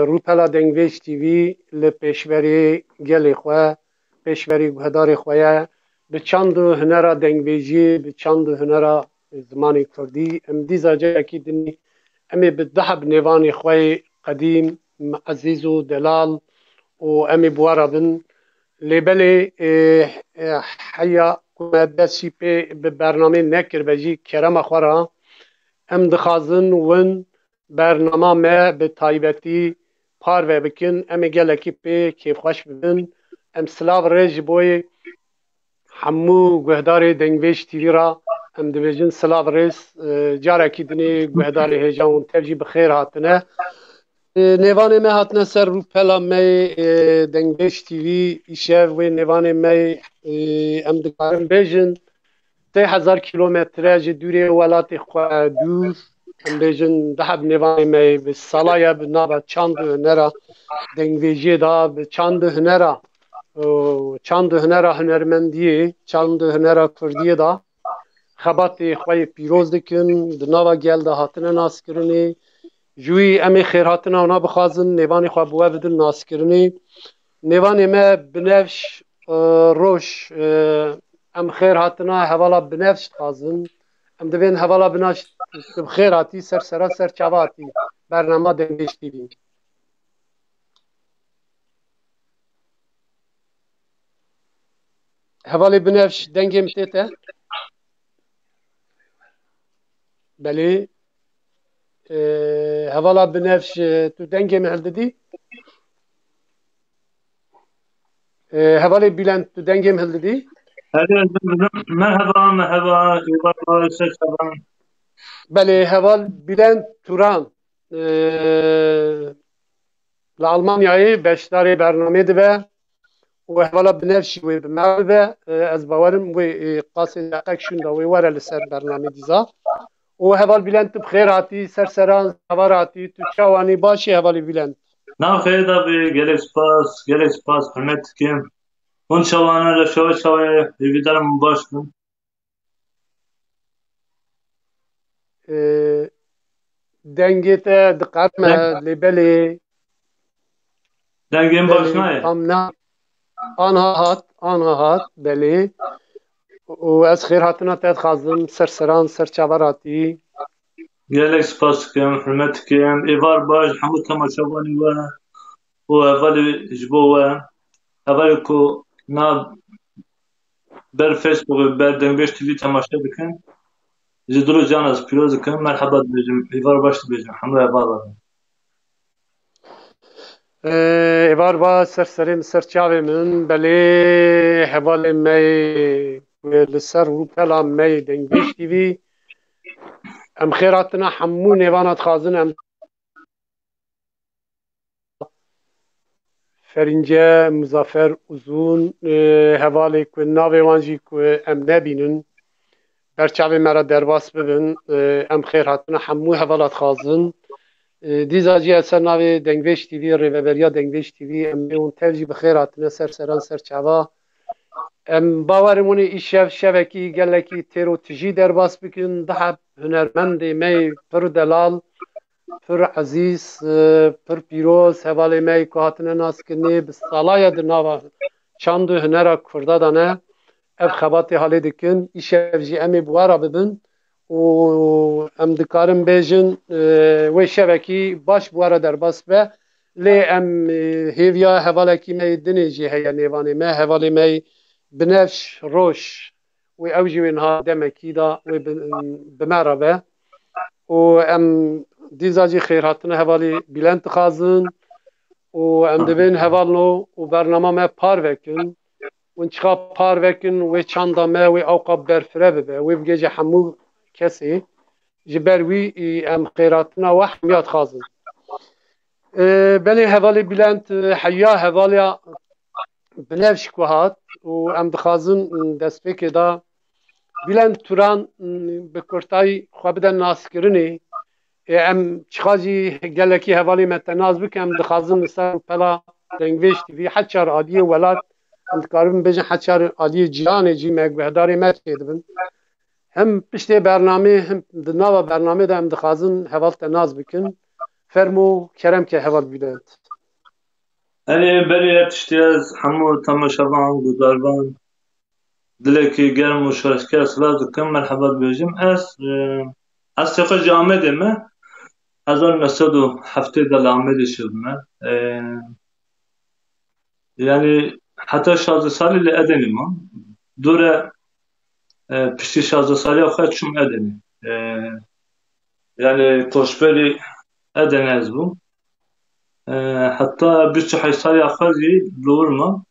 روپلا دنگویش تیوی لپیشوری گلی خواه پیشوری گهداری خواه به چند هنرا دنگویجی به چند هنرا زمانی کردی ام دیزا جا کی دنی امی به دهب نیوانی خواه قدیم عزیز و دلال و امی بوارا بن لیبلی حیا دستی به برنامه نکر بجی کرم خورا ام دخازن ون برنامه ما به تایبەتی پارڤێ بکن ام gelekî pê kêfxweş bibin em silav rê ji bo hemû guhdarê dengvêj tîvî ra em dibêjin silav rê carekî dinê guhdarê hêjan û tev jî bi xêr hatine nêvanê me hatine ser rûpela me dengvêj tîvî îşev wê nêvanê me em dikarin bêjin 3000 کیلومتره ji dûrê welatê xwe dûr em bêjin diheb nêvanê me bi salaya bi nava çand û hunera dengvêjiyê da bi çand û hunera hunermendiyê çand û hunera kurdiyê da xebatê xwe yê pîroz dikin di nava gel de hatine naskirinê ji wî em ê xêrhatina wana bixwazin nêvanê xwe bi we bidin naskirinê nêvanê me binevş roj ام خیر هاتنا هوالا بنفش خازن ام دوین هوالا بناش خیر هاتی سر سر چاواتی برنامه دنگشتی بین هوالی بنفش دنگم تیته بله هوالا بنفش تو دنگم هلددی هوالی بیلند تو دنگم هلددی مرحبا بله هوال بلند توران لألمانيا بشتاري برنامه ده و هوالا بنفشي و بمعربه از باورم و قاسي دقیق شون ده و وره لسر برنامه دیزا و هوال بلند بخير هاتي سرسران زوار هاتي تو چاواني باشي هوالي بلند ناو خیر دا بی گلک سپاس حرمت کم اون شوانه لشوه بیدارم باش کن دنگیت دقارمه لبلی دنگیم باش نایه آنها هات بلی و از خیر هاتنا تید خازم سرسران سرچاوراتی گلک سپاس کم حرمت کم ایوار باش همو تماشاوانی و اولی جبو اولی کو نا بر فیسبوک بر دنگبش تیوی تماشا بکن زدرو جان از پیروز کن مرحبا بیجم ایوار باش بیجم همو ایوار باش ایوار با سرسریم سرچاوی من بلی حوالی می لسر روپلا می دنگبش تیوی ام خیراتنا حمو نیوانات خازن ام فرینجه مزافر uzun hevalê ku navê wan jî ku em nebînin berçavê me ra derbas bibin em xêr hatine hemû hevalat xazin dîza jî ez ser navê Dengvêj TV Rêveberiya Dengvêj TV em ê hûn tev jî bi xêr hatine serseran serçava em bawerim hûn ê îşev şevekî gelekî têrotijî derbas bikin diheb hunermendê me pir delal پر عزیز پر پیروز حوالی می که هاتنه ناس کنی به سالای دنوا چند هنرا کرده دانه اف خباتی حالی دکن ایشه جی امی بوارا ببن و ام دکارم بیجن و شبکی باش بوارا در بس به لی ام هیویا حوالی کی می دنی جی هیا نیوانی می حوالی می بنفش روش و اوجی وینها دمکی دا و بمرا به و ام دیزاجی خیر هاتنه حوالی بلند خازن و ام دوین حوالنو و برنامه ما پار وکن و انچخا پار وکن و چاندا ما و اوقا برفره ببه و بگیجه همو کسی جبر وی ام خیراتنا و حمیات خازن بلی حوالی بلند حیا حوالی بنفش کوهات و ام دخازن دست بکی دا بلند توران بکرتای خواه بدن ناسکرنی ام چخازی گلکی حوالی متناز بکم دخازن سر پلا دنگویش تیوی حچار عالیه ولات انتقاربن بجن حچار عالیه جیانه جی مگبهداری مرکید بن هم پشت برنامه هم دناوا برنامه دا هم دخازن حوال تناز بکن فرمو کرم که هوال بلند يعني بري اتشتياز حمو تماشاوان وداربان دلكي جرم وشركة سلاز كم مرحبا بيجم اس تقا جامد ما هزار مسدو هفته دل عمد شدنا يعني حتى شازده سالي اللي ادني ما دوره پشتی شازده سالی آخر چوم ادنی يعني كوشبري ادني از بو حتى 25 سالی آخر زی لورما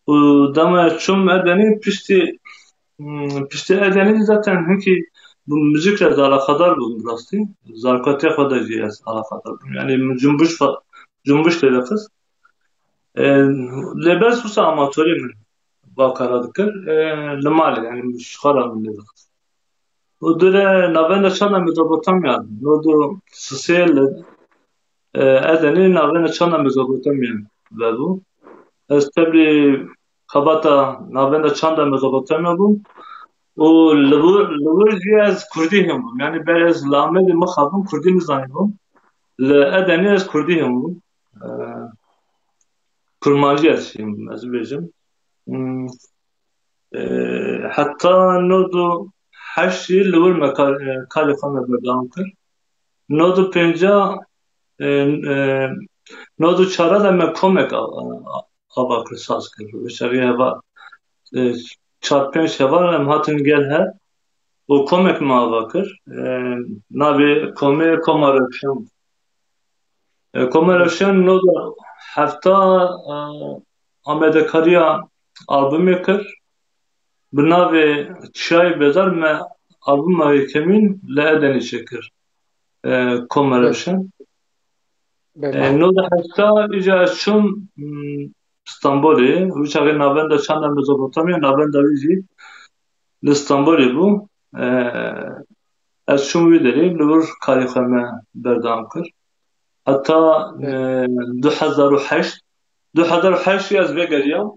و دما چوم ادنی پشتی ادنی zaten هنكي bu müzikle de alakadar bu rastı. Zarkatiye kadar cihaz alakadar. Yani cumbuş dedi kız. Lebes bu amatörü mü? Bakaradıkır. Limali yani şkara mı dedi kız. O döre navenda çana Mezopotamya. Nodu sısıyla edeni navenda çana Mezopotamya. Ve bu. Estebli kabata navenda çanda Mezopotamya bu. O lubur cihaz Kurdi hem bu. Yani biraz lameli mıhabım Kurdi nizami bu. Edeni az Kurdi hem bu. Kurmancı yaşayayım azibecim. Hatta nodu her şeyi lubur kalifana berdam kır. Nodu penca nodu çara da me komek abakır saz kır. Şariye hava çarpınç hava hem hatın gel her. O komek mi abakır. Nabi kome komaröpşen. Komaröpşen nodu hafta Amedekariya albümü kır. Binavi çay bezar me albümü kemin le edeni çekir. Komaröpşen. Nodu hafta ica şun İstanbul'u. Uçağı navenda çanda Mezopotamya navenda vizi İstanbul'u bu. از شون ویدری لور کاری خمه بردام کرد حتی 2008 از بگریم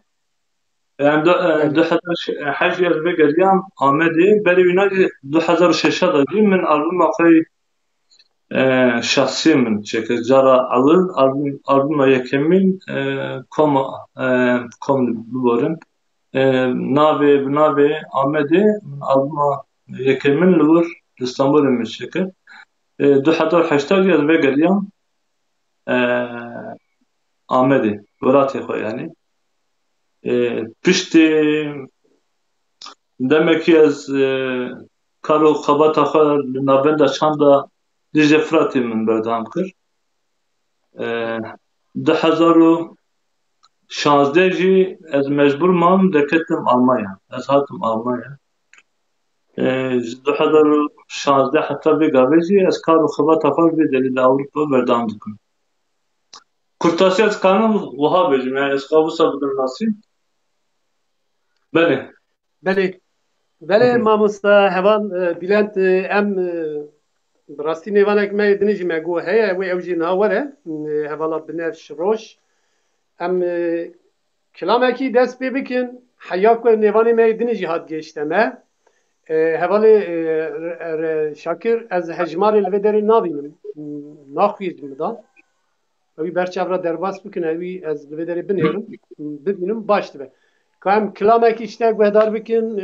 yani 2008 از بگریم آمده بری وینادی 2006 دادی من albüm akay şahsi min çeker jara alır albüm yekemin kom buların nave آمده albüm yekemin lur İstanbul'un müzikı. 2008 yaz ve geliyem Ahmedi. Velatı koy yani. Pişti demek ki az karo kabata koy nabenda çanda Dice Fırat'ı min berdam kır. 2016 jî ez mecbur mam deketim Almanya. Ez hatim Almanya. 2016 حتی بگاوه جی از کار و خبات آخر به دلیل اروپا بردام دکن. کرتاسی از کانم وها بجیم yani از قابوسا بدن ناسی. بله. بله ماموستا هوان بلند ام براستی نیوانک ما دنیجی مگو هیا و اوجی ناوره هوالا بنفش روش ام کلامکی دست ببکن حیاک و نیوانی ما دنیجی هات گشتمه هوالی شاکر از هجماری لودری نابینم ناخویدم دا اوی برچاورا درباس بکن اوی از لودری ببینم باشته به که هم کلامکی اشتاق بهدار بکن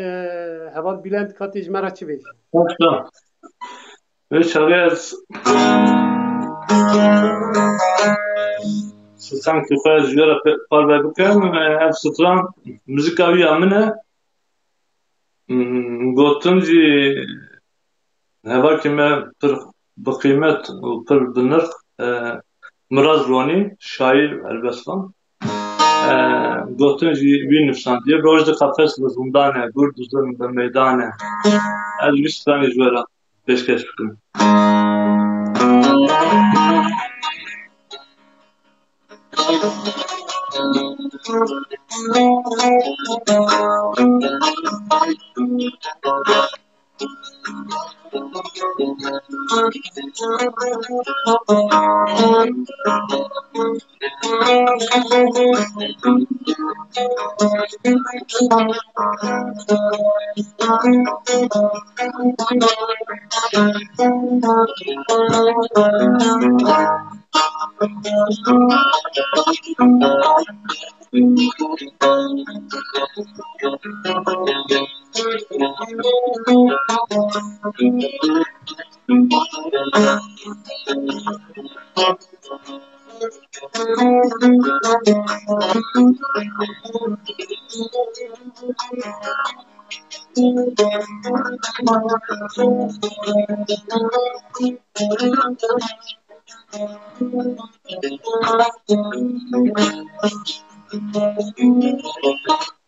هوال بیلند کاتی جمرا چی بیشی ve şarkı az sanki faz jura par bakım ev stran müzik avi amene gotunji heva kime pır bıkıymet pır bınır Miraz Roni şair Elbistan gotunji bir nüfsan diye rojda kafes zindane gurduzun da meydane Elbistan jura peşkeş bıkım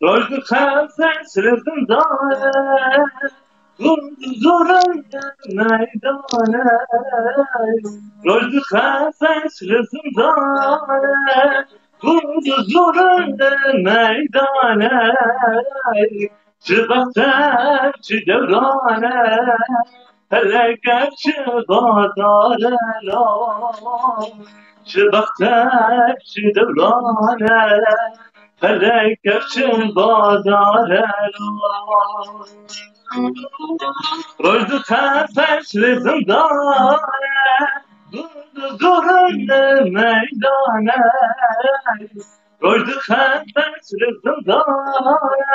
Rojdu kafes rızındane, vurdu zorunlu meydane. Rojdu kafes rızındane, vurdu zorunlu meydane. Çıbaktır çi devrane, heleket çi bazare la. Çıbaktır çi devrane, heleket çi bazare la. Rojdu kafes rızındane, vurdu zorunlu meydane. Rojdu kafes rızındane,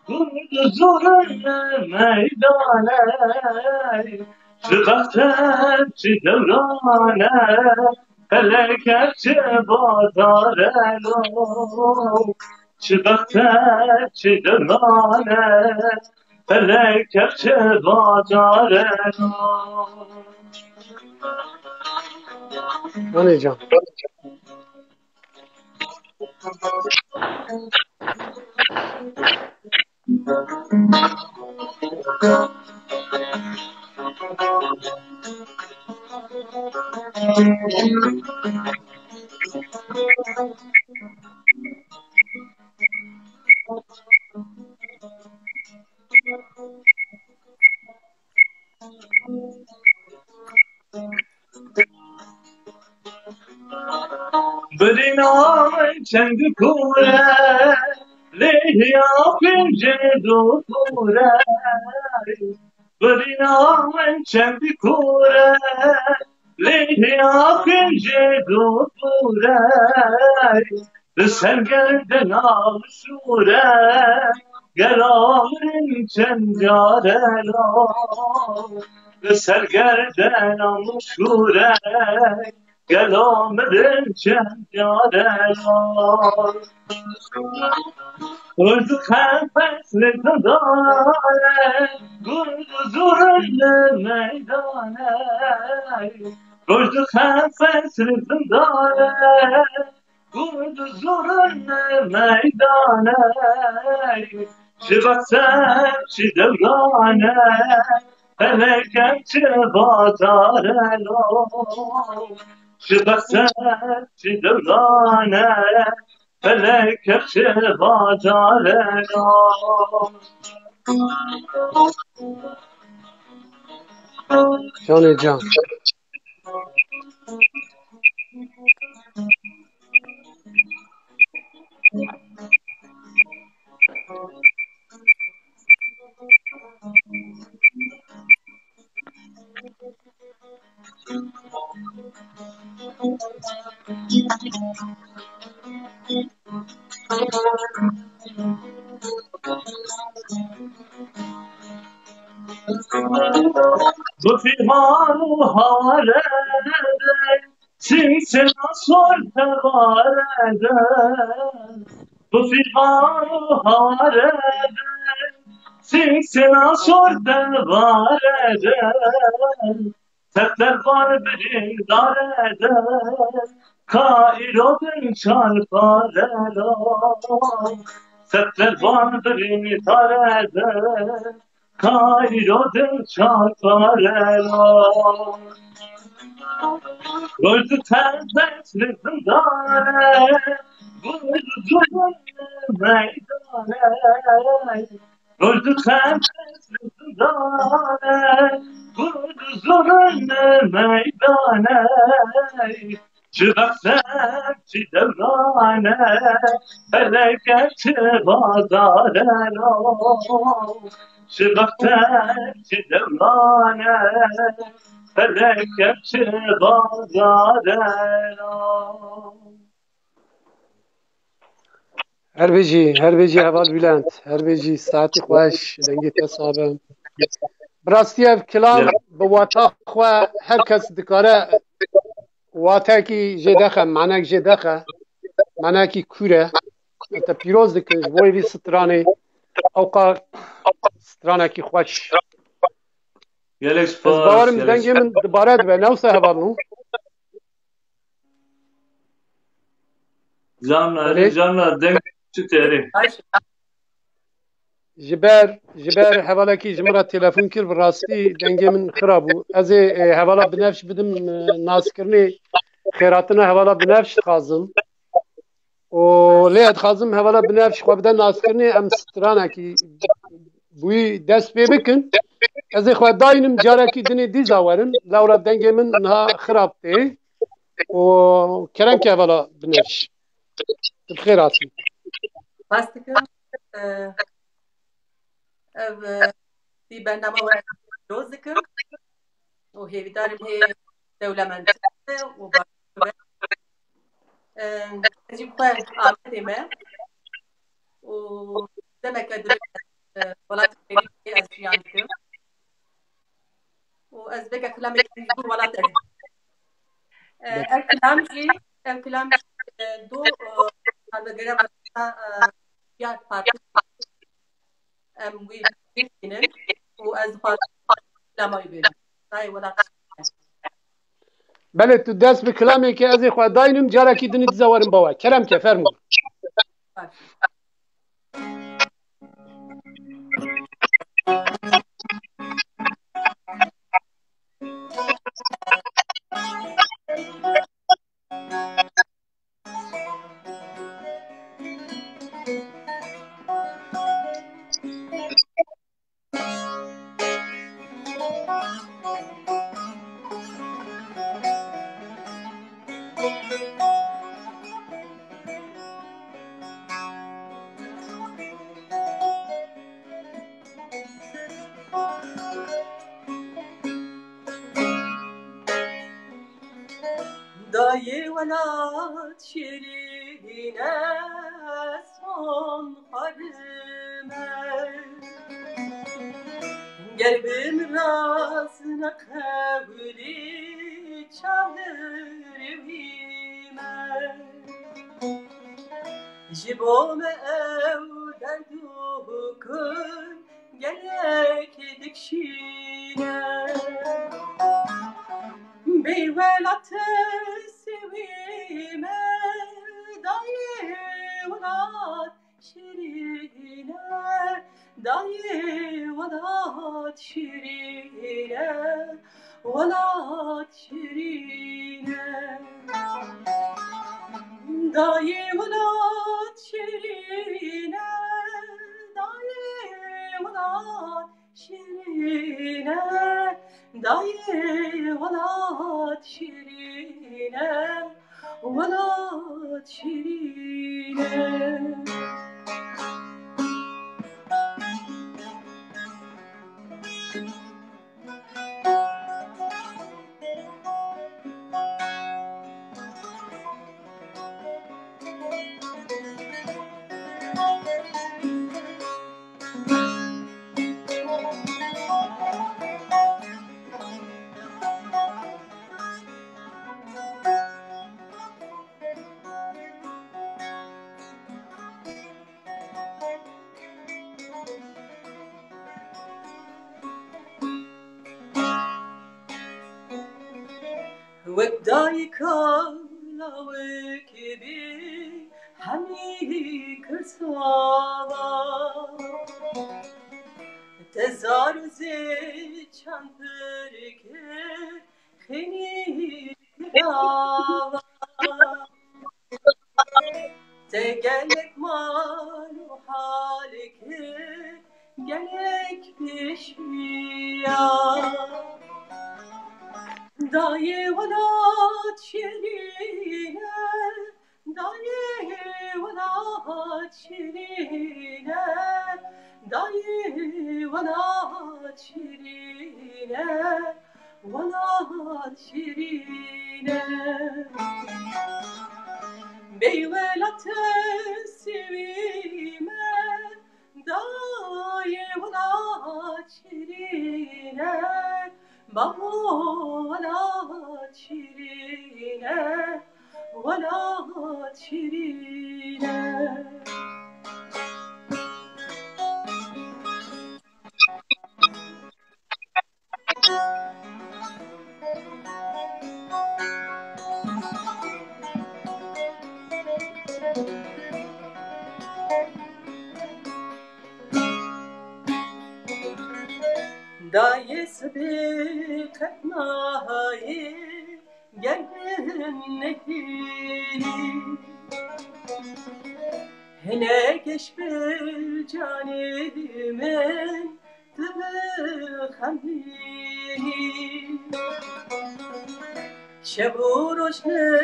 vurdu zorunlu meydane. Çıbaktır çi devrane, heleket çi bazare la. Çıbaktır çi devrane, heleket çi bazare la. Anlayacağım. Brinamın kendi kure, lehya pince dokure. Brinamın kendi kure, lehya pince dokure. Sen gelden al şure, gel alın çencare la. Sen gelden al şure, gel alın çencare la. Rojdu kafes rızındane, vurdu zorunlu meydane. Rojdu kafes rızındane, vurdu zorunlu meydane. Çıbaktır çi devrane, heleket çi bazare la. Çıbaktır çi devrane, heleket çi bazare la. Anlayacağım. Bu firmanı harede, simsena sor tevarede. Bu firmanı harede, simsena sor tevarede. Tekler var bir darede, Kairo'dun çarpare la. Tekler var bir darede, Kairo'dun çarpare la. Rojdu kafes rızındane, vurdu zorunlu meydane. Rojdu kafes rızındane, داره کدوزون میدانه چه وقت چی دورانه فلکت بازاره چه وقت چی دورانه فلکت بازاره هر بیجی هوال بلند هر بیجی ساعتی خوش دنگی تصابم براستی اف کلام به واتا خو هر کس دکاره واتا کی جدخه معنی جدخه معنی کی کوره انت پیروز دکن جبوی وی سترانه اوقا سترانه کی خوش gelek از spas باورم gelek دنگی من دوباره دو نوسه هوالو بله canla denk teri جبر حوالا کی جمرا تلفن کر براستی دنگی من خرابو از حوالا بنفش بدم ناس کرنی خیراتنا حوالا بنفش خازم و ليه خازم حوالا بنفش خو بدن ناس کرنی ام سترانه کی بوی دست پی بکن از خو داینم جارا کی دنی دی زاورم لورا دنگی من انها خراب تی و کرم که حوالا بنفش بخیراتن Bastıkım ev bir bername ve rozdikim o hevdarım he devlement o başka ecim xwe Ahmet'ime o demek ki velat ez jiyan dikim o ez beka kelamê bu velat ez ev kelam jî do salvegera ya farklı em wî bînin û ez kelamay bênim dayê welat بله تو دست به کلامی که از خو داینم جارا کی دنی دی زاورم بوا کرم که فرمو baş. Dayı velat şirine son harime Gelbim razına kavli çaldırvime Jibome ev derdukun gerek dikşine Beyvelat sevime dayı velat şirine dayı velat şirine velat şirine dayı velat şirine dayı velat şirine dayı velat şirine velat şirine Wek dayıkala wekibi hemi kırsala Tezarüze çampırke kheni dava Tegelek malu halike gelek pişiya dayı vela çirine dayı vela çirine dayı vela çirine vela çirine beyvelatı sevime dayı vela çirine babu vela çirine vela çirine dayı sıdık nahi geldin nehiri hene geç bir canimin tıbı hamiri şebu roşne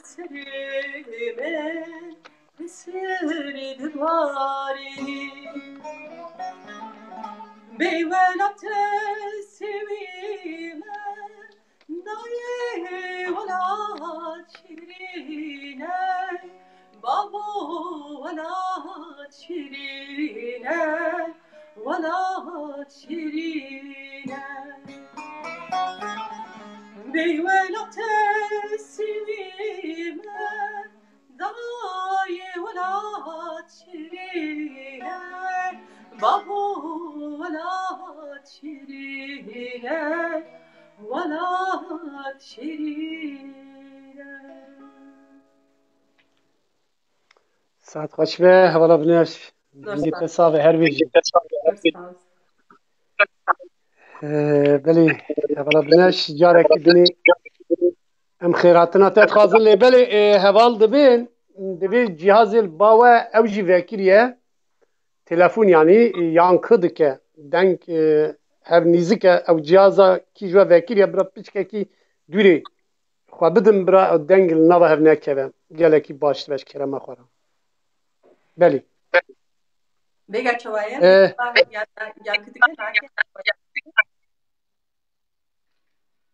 serimin esiri divari beyvelatı sevime dayı vela çirine babu vela çirine vela çirine beyvelatı sevime dayı vela çirine babu vela çirine vela çirine Saat kaç ve hevala biner. Bindi pesa ve her bir. Beli hevala biner. Jarek dini em khairatına tet khazın le beli heval dibin dibi cihazil bawe evji vekiriye telefon yani yankı dike denk her nizike ev cihaza ki jwe vekiriye bira piçke ki duri xwe bidim bira dengil nava hev nekeve gelekî baş beş kerema xwara belî Vega çavaya yankı dike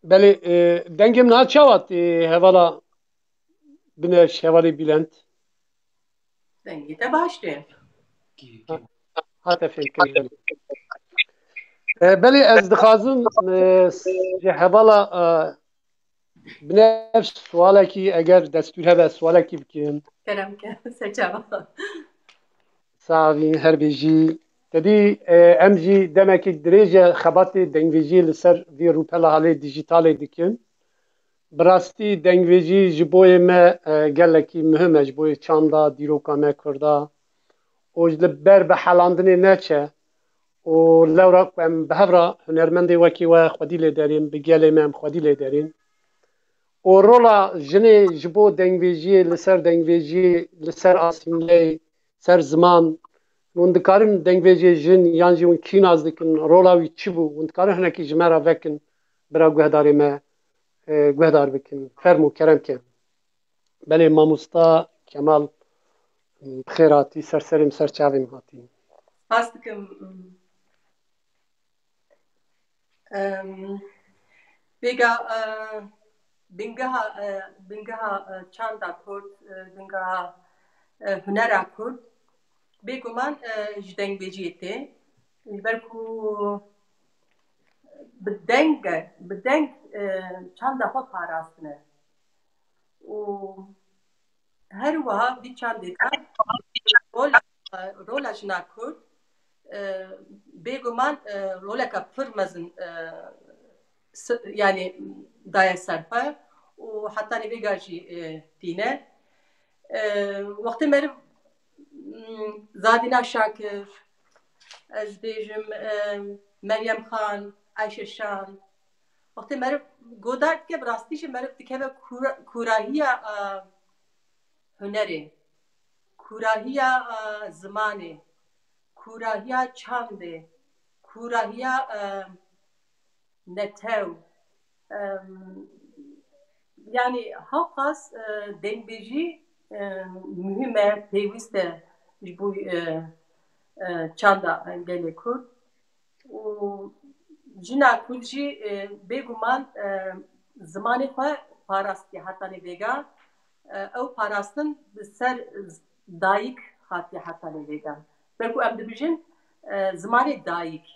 belî dengim na çavat hevala bineş hevalî bilend dengi de başlayın. hata fikir belî ez dixwazim ji hevala binef sualekî eger destûr hebe sualekî bikim Kerem ke seçava. Savî her bêjî tedî em jî demekî dirêje xebatê dengvêjiyê li ser vê rûpela halê dijîtalê dikin. Bi rastî dengvêjî ji boyê me gelekî muhim e ji boyê çanda dîroka me Kurda. O ji li ber bi helandinê neçe û lewra ku em bi hev re hunermendê wekî we xwedî lê derên bi gelê me em xwedî lê derên. O rola jinê ji bo dengvêjiyê li ser dengvêjiyê li ser asîleyê ser ziman hûn dikarin dengvêjiyê jin yan jî hûn kînaz dikin rola wî çi bû hûn dikarin hinekî ji me re vekin bira guhdarê me guhdar bikin fermû keremke belê mamosta Kemal bixêr hatî serserê ser çavên hatî Hastıkım Vega bingaha çanda kurt bingaha hünera kurt beguman ji dengvêjiyê ber ku bi deng çanda xwe parastine û her wiha vî çandê de rola jina Kurd bêguman roleka pir mezin yani daye serxwe û heta nîvêga jî tîne wextê meriv Zadîna Şakir ez bêjim Meryem Xan Ayşe Şan wextê meriv godar dike bi rastî jî meriv dikeve kûrahiya hunerê kûrahiya zimanê کوراهیا چانده کوراهیا نتو yani havkas dengbêjî mühim e pêwîst e ji bo çanda gelê Kurd û jina Kurd jî bêguman zimanê xwe parastiye hetanê vêga ew parastin bi ser dayîk hatiye hetanê vêga belkû em dibêjin zimanê dayîk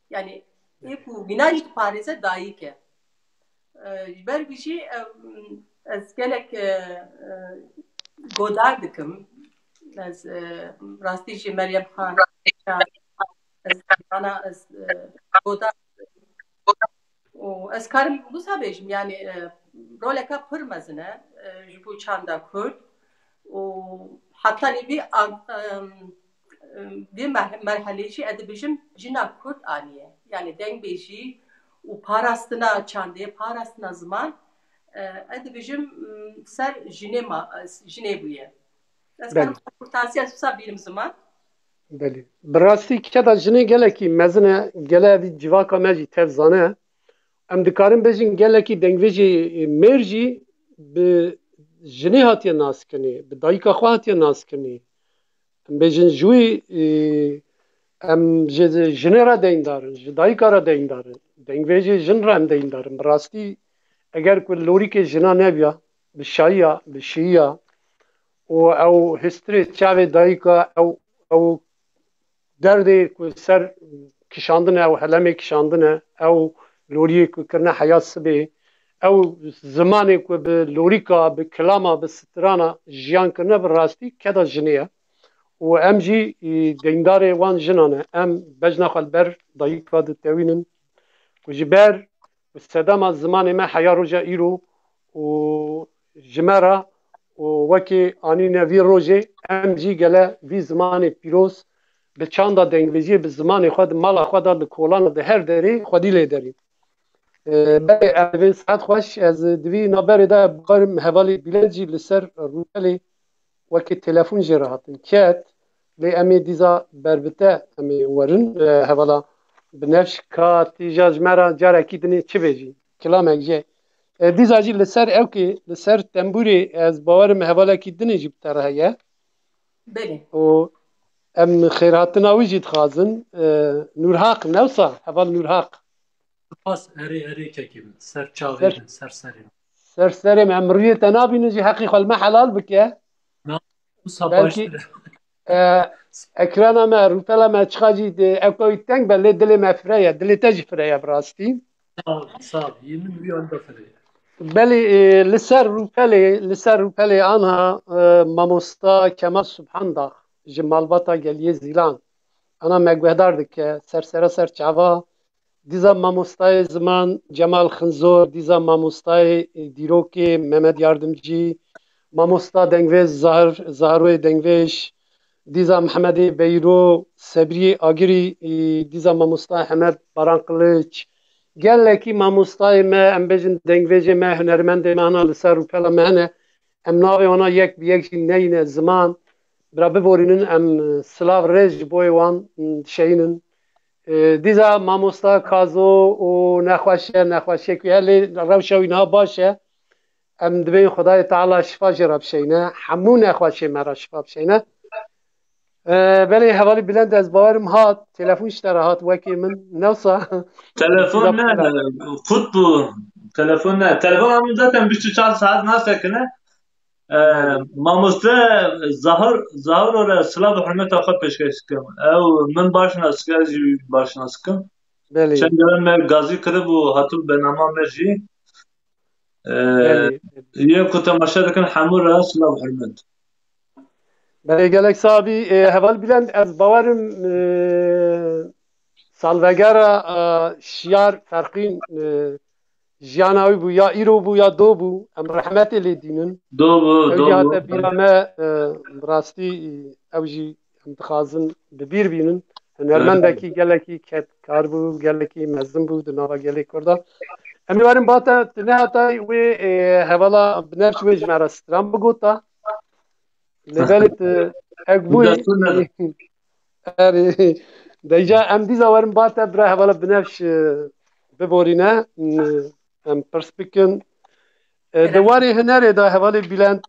yani ê ku mîna jî diparêze dayîk e ji ber wî jî ez gelek godar dikim ez rastî jî Meryem Xan ez godar û ez karim wisa bêjim yani roleka pir mezin e ji bo çanda Kurd û hetanî vê merheleyê jî ez dibêjim jina Kurd aniye yani dengbêjî û parastina çandê parastina ziman ez dibêjim ser jinê bûye ez karim kurtasiya wisa bînim ziman Belê. Bi rastî keda jinê gelekî mezin e gele evî civaka me jî tev zane em dikarin bêjin gelekî dengvêjê mêr jî bi jinê hatiye naskirinê bi dayîka xwe hatiye naskirinê em bêjin ji wî em ji jinê re deyndar in ji dayîka re deyndar in dengvêjê jin re em deyndar in bi rastî eger ku lorîkê jina nebiya bi şayiya bi şîyiya û ew histirê çavê dayîka ew derdê ku ser kişandine ew helemê kişandine ew loriyê ku kirine heya sibê ew zimanê ku bi lorîka bi kilama bi strana jiyan kirine bi rastî keda jinê ye û em jî deyndarê wan jinan e em bejna xwe li ber dayîka ditewînin ku ji ber sedema zimanê me heya roja îro û ji me re û wekî anîne vî rojê em jî gele vî zimanê pîroz bi çanda dengvêjiyê bi zimanê xwe di mala xwe de li kolana di her derê xwedî lê derîn belê evê saet xweş ez di vî naberê de bixwarim hevalê bîlet jî li ser rûpelê wekî telefon jê re hatin ket lê em ê dîza berbite em ê werin hevala bi nefş ka tîja ji me re carekî dinê çi bêjî kilamek jê dîza jî li ser evkê li ser tembûrê ez bawerim hevalekî dinê jî bi te re heye belê û em xêrhatina wî jî dixwazin Nûrhaq newsa heval Nûrhaq Pas erê kekim ser çavê min ser serê ser serê me em rûyê te nabînin jî heqî xwe li me helal bike wisa belkî baştir ekrana me rûpela me çiqa jî ew wî teng be lê dilê me fireye dilê te jî fireye bi rastî sağ yemin wî anda firê belê li ser rûpelê anha mamosta Kemal Subhan dax ji malbata Geliyê Zîlan ana me guhdar dike sersera ser çava dîza mamostayê ziman Cemal Xinzor dîza mamostayê dîrokê Mehmet Yardımcı mamosta dengvêj Zahiroyê dengvêj dîza Mihemedê Beyro Sebriyê Agirî dîza mamosta Hemed Baran Qiliç gelekî mamostayê me em bêjin dengvêjê me hunermendê me hene li ser rûpela me hene em navê wana yek bi yek jî neyîne ziman bira biborînin em silav rêz ji bo wan dişeyînin dîza mamosta Kazo û nexweşiyek wî helê rewşa wî niha baş e em dibên Xwedayê Teala şifa jê re bişeyne hemû nexweşiyê me re şifa bişeyne belê hevalî bilend ez bawerim hat telefon ji te re hat wekî min newsa Telefon ne? Kut bu. Telefon ne? Telefon ama zaten 24 saat nasekine. Mamoste zahir oraya sıla ve hürmet akı peşkeş kim. Ev min başına sıkar jî başına sıkım. belê Çend gelen me gazî kiri bu hatul benama me jî belê yê ku temaşa dikin hemû re sıla ve hürmet. belê gelek sabî heval bilend ez bawerim salvegera şiyar ferqîn jiyana wî bû ya îro bû ya do bû em rehmetê lê dînin Doğu ew jî hate bîra me bi rastî ew jî em dixwazin bi bîr bînin hunermendekî gelekî ketkar bû gelekî mezin bû di nava gelê Kurda em ê werin bate tu nehata wê hevala bi nefş wê ji me re stran bigota lê belê tu ew bûyî اري ديجا ام دي زوارم باتا برا هوالا بنفش ببورينا ام برسبكن دواري هنر دا هوالي بلند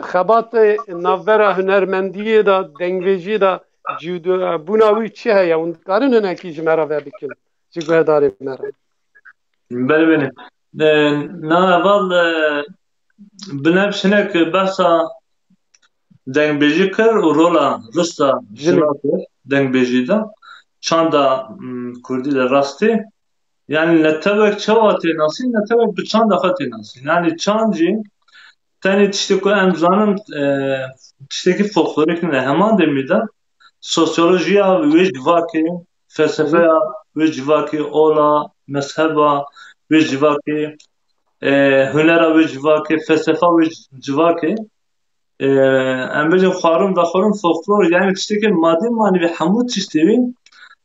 خبات نافرا هنرمندی دا دنگویجی دا جودو بوناوی چه هیا اون کارن هنر کی جمرا و بکن جگوه داری مرا بله بله نه اول بنفشنک بحثا دنگبیجی کر و رولا رستا جنا کر دنگبیجی دا چاندا کردی دا راستی yani netewek çawa tê nasî netewek bi çanda xwe tê nasî yani çand jî tenê tiştê ku em zanin tiştekî folklorik ne heman demî de sosyolojiya wê civakê felsefeya wê civakê ola mezheba wê civakê hunera wê civakê felsefa wê civakê em bêjin xwarin vexwarin folklor yani tiştekî madî manî hemû tiştê wî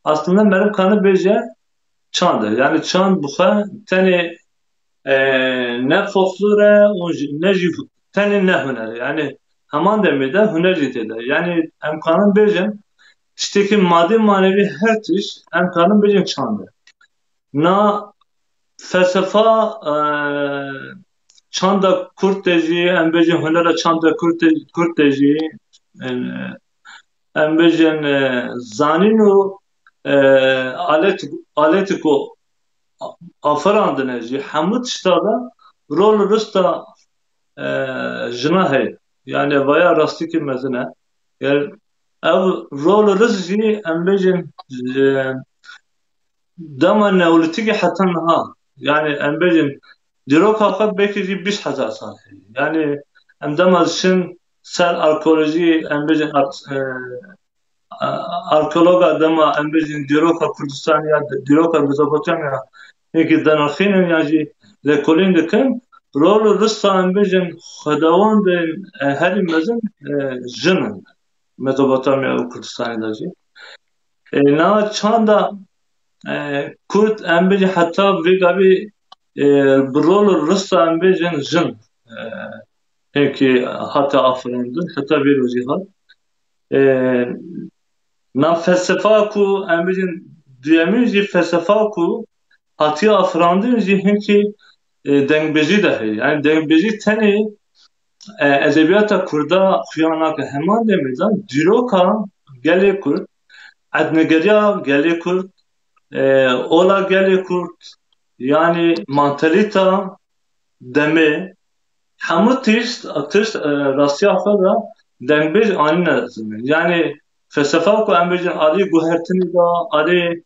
aslında meriv kanî bêje çand e. Yani çand buxa tenê ne folklore ne jî tenê ne huner yani heman demê de huner jî tê de yani em kanin bêjin tiştekî madî manevî her tiş em kanin bêjin çand e. Na felsefa çanda Kurd de jî em bêjin hunera çanda Kurd de jî em bêjin zanîn û aleti ku aferandine jî hemû tişta da rol rista jina heye yani vaya rastîkî mezin e yani ev rol rist jî em bêjin dema neolîtîkê heta niha yani em bêjin dîroka xwe belkî jî 20,000 sal heye yani em dema şin ser arkeolojî em bêjin arkeologa dema em bêjin dîroka Kurdistanê ya dîroka Mezopotamya hêkî danexînin ya jî lêkolîn dikin rol rista em bêjin xwedawandên herî mezin jin in Mezopotamya û Kurdistanê de jî na çanda Kurd em bêjin heta vê gavê bi rol rista em bêjin jin hêkî hate afirandin heta vê rojî hat na felsefa ku em bêjin duyemîn jî felsefa ku hatiye afirandin jî hinkî dengbêjî de heye yani dengbêjî tenê edebiyata Kurda xuya nake heman demê de dîroka gelê Kurd ednegeriya gelê Kurd ola gelê Kurd yani mantalîta demê hemû tişt rastiya xwe de dengbêj anîne zimin yani felsefa ku em bêjin alî guhertinê da alî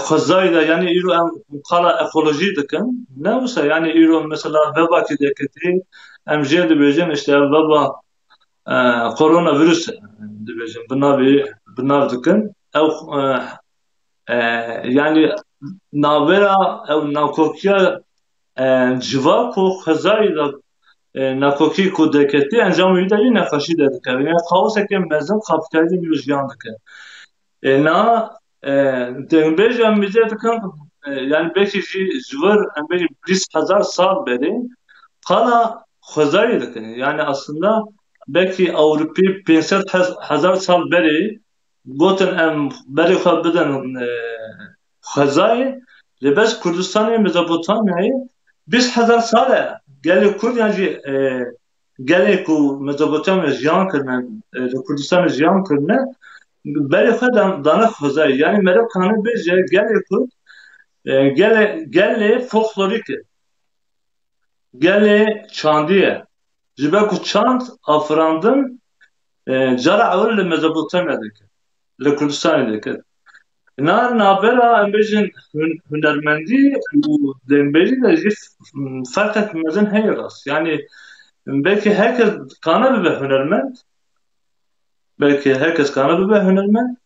xwezayê da yani îro em qala ekolojî dikin ne wisa yani îro mesela vebakî deketî em jê dibêjin işte veba koronavirüs e dibêjin bi nav dikin ew yani navbera ew nakokiya civa ku xwezayê da nakokî ku deketî encamê wî de jî nexweşî de dike yani kaosekê mezin kapîtalîzm îro jiyan dike na dengbêj em bêje dikin yani belkî jî ji wir em bêjin 20,000 sal berê qala xwezayê dikin yani aslında belkî Ewropî 500,000 sal berê gotin em berê xwe bidin xwezayê li ber Kurdistanê Mezopotamyayê 20,000 sal e gelê Kurd yan jî gelê ku Mezopotamya jiyan kirine li Kurdistanê jiyan kirine berê xwe dane xwezayê yani meriv kanî bêje gelê Kurd gelê folklorîk e gelê çandî ye ji ber ku çand afirandin cara ewil li Mezopotamya dikir li Kurdistanê dikir navbera em bêjin hunermendî û dengbêjî de jî ferqek mezin heye rast yani belkî herkes kane bibe hunermend belkî herkes kane bibe hunermend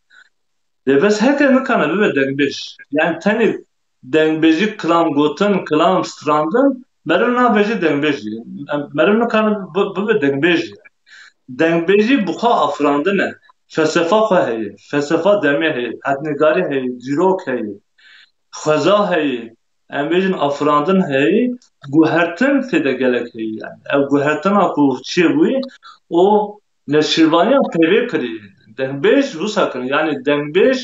bes herkes nikane bibe dengbêj yani tenê dengbêjî kilam gotin kilam strandin meriv nabêje dengbêj meriv nikane bibe dengbêj dengbêjî buxa afirandin e felsefa xwe heye felsefa demê heye ednegarî heye dîrok heye xweza heye em bêjin afirandin heye guhertin tê de gelek heye yani ev guhertina ku çîye bûyî o neşîrvaniya peyvê kirî dengbêj wisa kirin. Yani dengbêj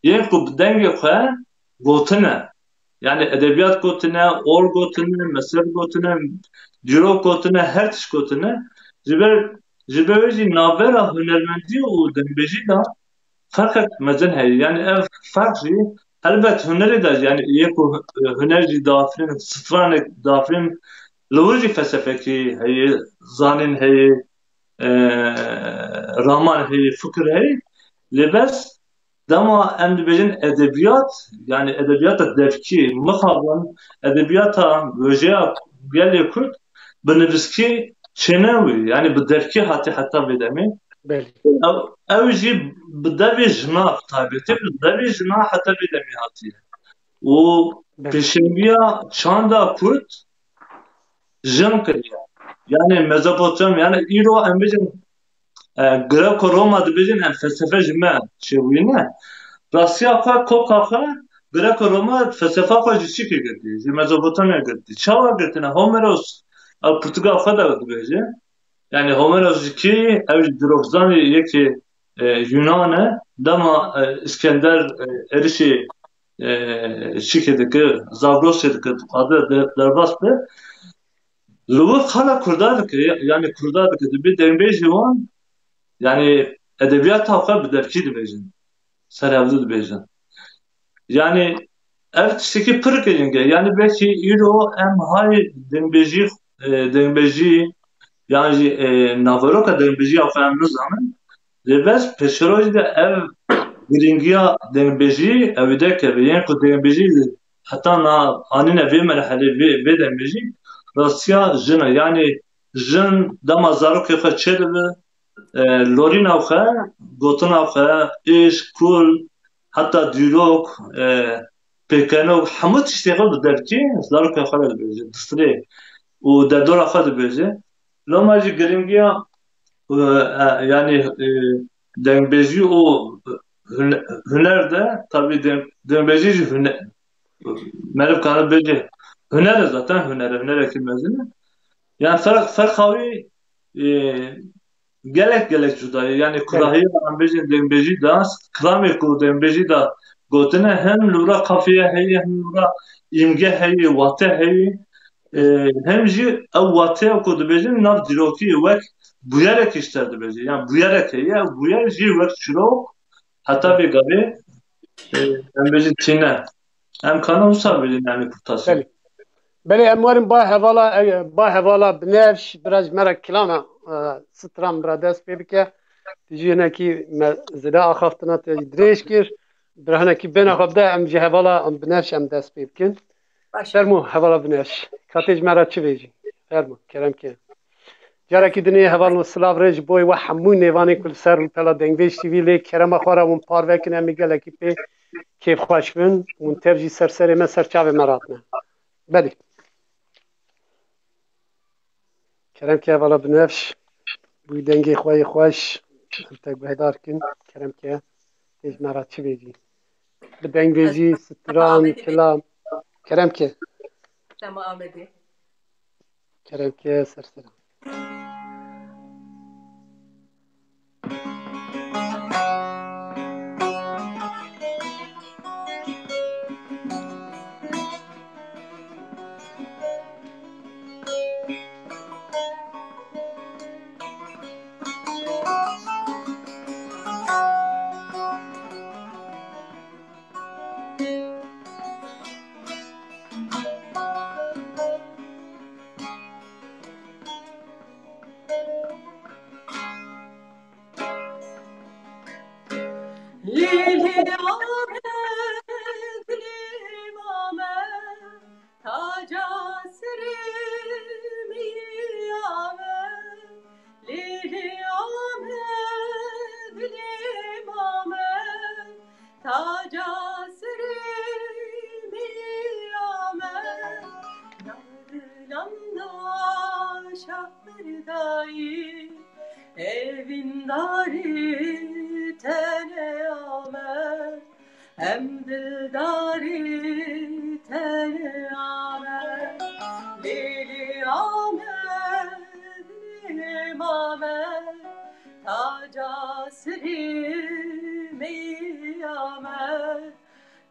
yên ku bi dengê xwe gotine. Yani edebiyat gotine, or gotine, mezhep gotine, dîrok gotine, her tiş gotine. Ji ber wê jî navbera hunermendî û dengbêjî da farkek mezin heye. Yani ev fark jî elbet hunerê de yani yê ku huner jî diafirin, stranek diafirin li wir jî felsefekî heye, zanîn heye, raman heye, fikir heye. Lêbes dema em dibêjin edebiyat yani edebiyata devkî mixabin edebiyata wêjeya gelê Kurd bi nivîskî çêne wî yani bi devkî hatî heta vê demê بله ew jî bi devê jina taybetî bi devê jina heta vê demê hatiye û بله pêşengiya çanda Kurd jin kiriye yani Mezopotamya yani îro em bêjin Greko-Roma dibêjin em felsefe ji me çêbûyîne Rasya xwe koka xwe Greko-Roma felsefa xwe ji çî girtî? Ji Mezopotamya girtî. Çawa girtine? Homeros ew Portugal xwe de dibêje. Yani Homeros ji kî ew ji dirokzanê yekê Yunan e dema İskender êrişê çîkê dikir Zagrosê dikir adı derbas be li wir xala Kurda dikir yani Kurda dikir dibê dengbêj ji wan yani edebiyata xwe bi devkî dibêjin. Serhevdû dibêjin. Yani ev tiştekî pir giring e. Yani belki îro em hay dengbêjî yani jî naveroka dengbêjiya xwe em nizanin. Lêbes pêşerojî de ev giringiya dengbêjî ew ê derkeve. Yên ku dengbêjî heta anîne vê merhelê vê dengbêjî rastiya jin e. Yani jin dema zarokê xwe çêdibe lorîna xwe, gotina xwe, îşq, kul, heta dîrok, pêkenok hemû tiştê xwe bi devkî zarokê xwe re dibêje, distirê û derdora xwe dibêje. Loma jî giringiya yani dengbêjî û huner de tabii dengbêjî jî meriv kane bêje huner e zaten hunerekî mezin e. Yani ferqa wî gelek cuda ye. Yani بله kurahiye em bêjin dengbêjî da kilamê ku dengbêjî da gotine hem li wir a qafiyê heye hem li wir a îmge heye, wate heye hem jî ew wateya ku dibêjin nav dîrokî wek bûyerekî ji ter dibêje. Yani bûyerek heye ew bûyer jî wek çîrok heta vê gavê em bêjin tîne. Em kana wisa bêjin yani kurtasî. بله بله اموارم با هوالا بنفش برای مرا کلانا سترام برا دست پی بکه دیجیه کی زده آخافتنا تدریش کر برهنه کی بنا خبده ام جه هوالا ام بنفش ام دست پی بکن باشه فرمو هوالا بنفش کاتیج مرا چی بیجی فرمو کرم که جارا کی دنیا هوال و سلاو رج بوی و همون نیوانی کل سر پلا دنگویش تیوی لی کرم خورا اون پار وکن امی گله کی پی کیف خوش بن اون ترجی سر من سر چاوی مراتنه بله کرم که والا بنفش بوی دنگی خواهی خوش تک بهدار کن کرم که تیج مرا چی بیجی به دنگ بیجی ستران Ahmet'i کلام کرم که Tamam Ahmet'i. کرم که سرسرم Lili Ahmet, Lim Ahmet, Taca Sirimi Ahmet. Lili Ahmet, Lim Ahmet, Taca Sirimi Ahmet. Darılanda şahırdayı evin dari tene amer hem dildari tene amer Lili Ahmet, Lim Ahmet, Taca Sri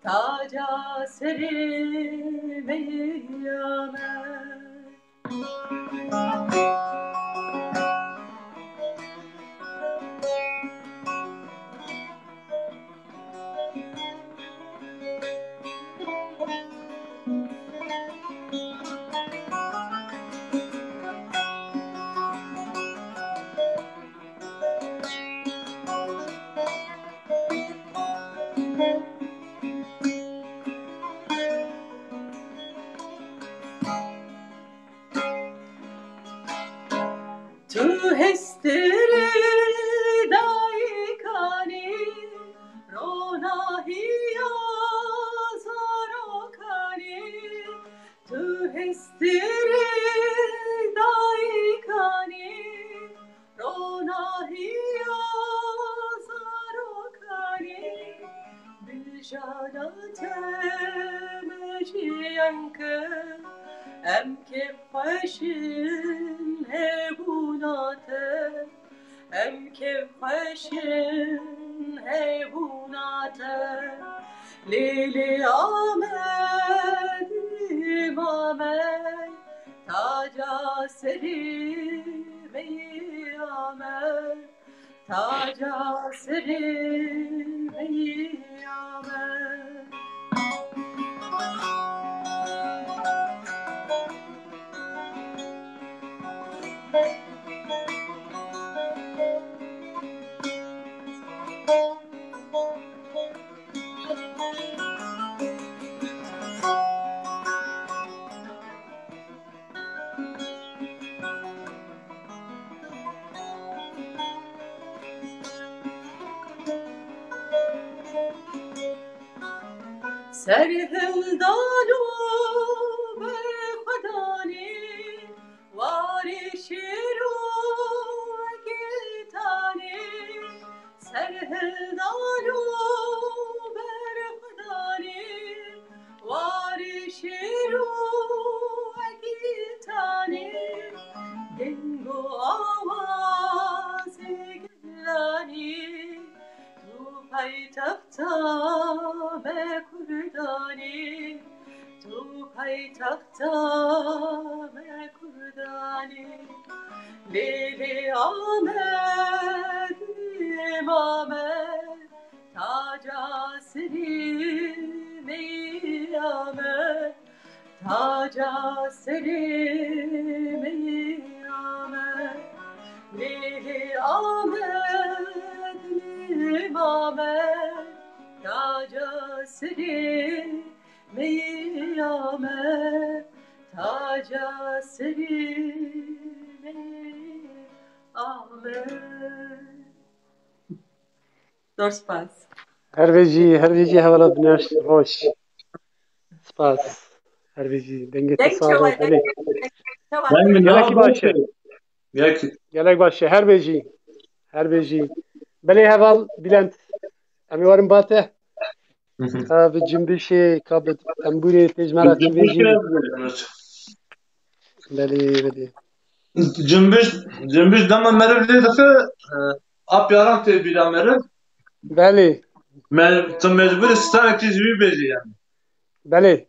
taca sermeyamet. Tu hesteri daikani ronahiya zarokani. Tu hesteri daikani ronahiya zarokani. Biljanate mejiyanke em ke paşin hebunate, em ke paşin hebunate. Lili Ahmet İmamet, taca serime Ahmet, taca serime Ahmet. Serhildalu be khudani varishiru gitani. Serhildalu be khudani varishiru gitani. Dingo avaz gillani tu paytahta me kurdani, tu paytahta me kurdani. Lili Ahmet İmamet, taca serime Ahmet, taca serime Ahmet. Lili Ahmet İmamet, taca serime Ahmet, taca serime Ahmet. Dor spas. هر ویجی هوالا بناش روش سپاس هر ویجی دنگه Denk تصاوی çava, بله Ben mi ne Gelek yapayım? başı Belki. gelek başı her vیجی بله هوال بلند امی وارم باته به جنبشی کابت امبوری تجمرات چی ویجی بله Cümbüş dama merv dedeki ap yaran te bir merv. بله Tam mecbur istan ki züğü bezi yani. بله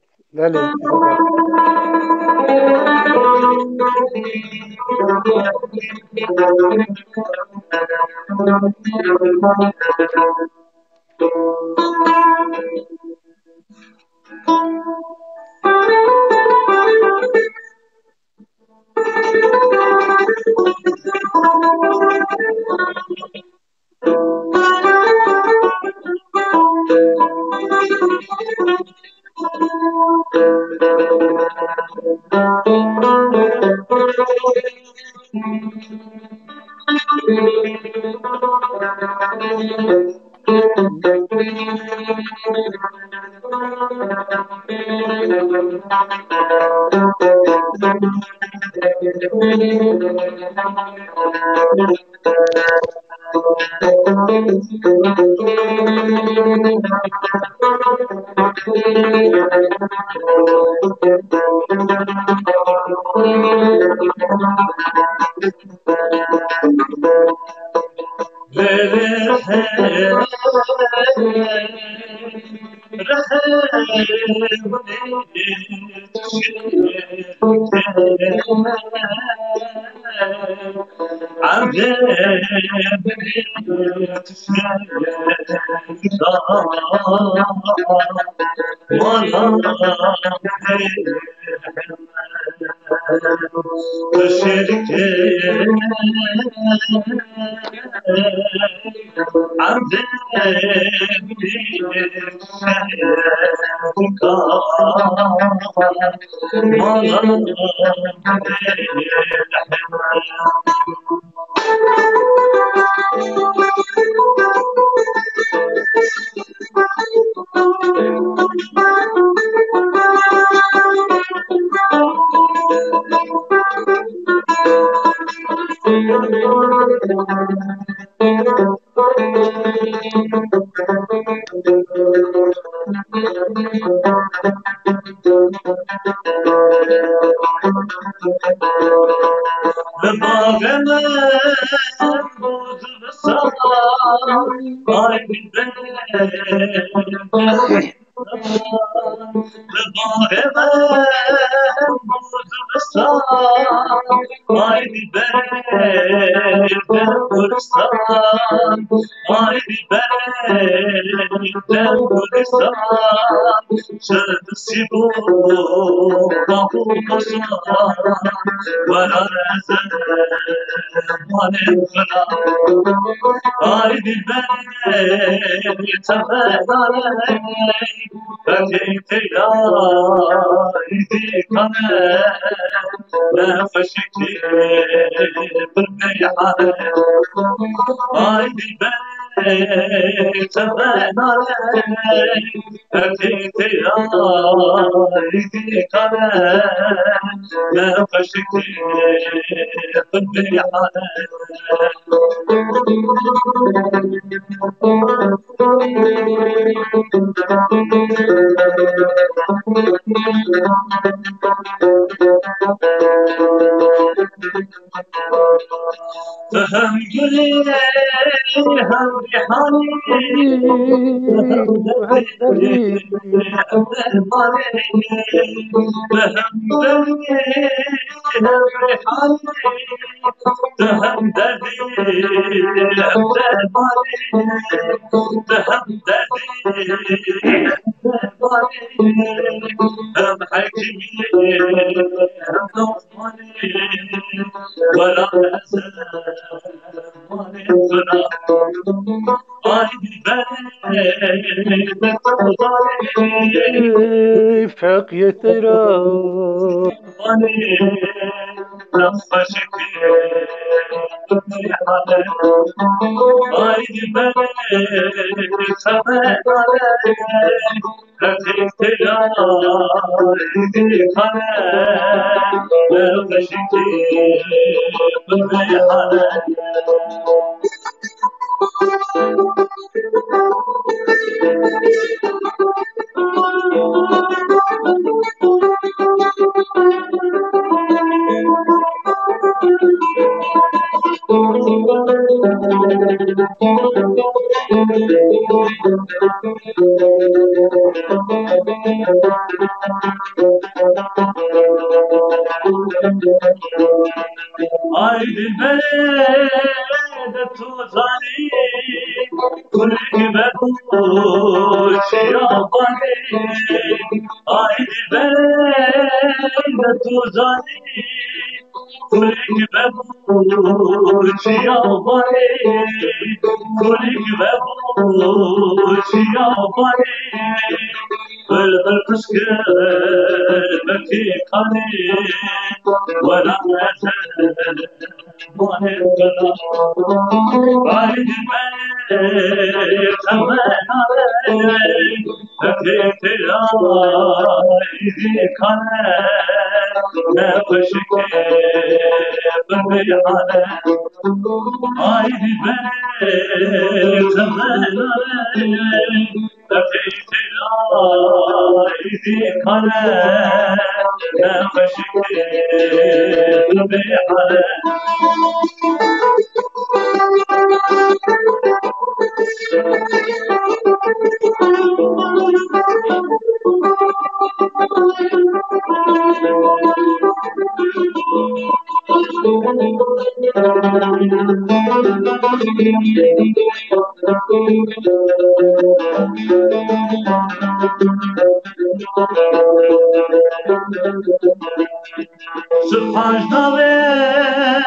Subhanallah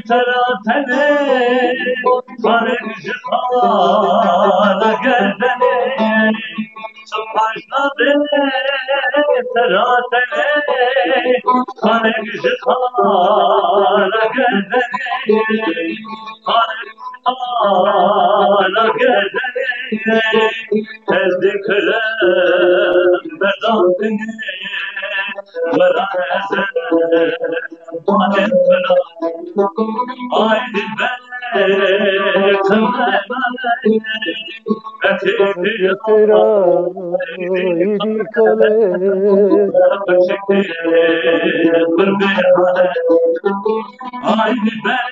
teratene Karıcı kala gerdene Subhanallah teratene Karıcı kala gerdene Karıcı kala gerdene Ezdikrem bedandine Haydi ben Tera idi kale Haydi ben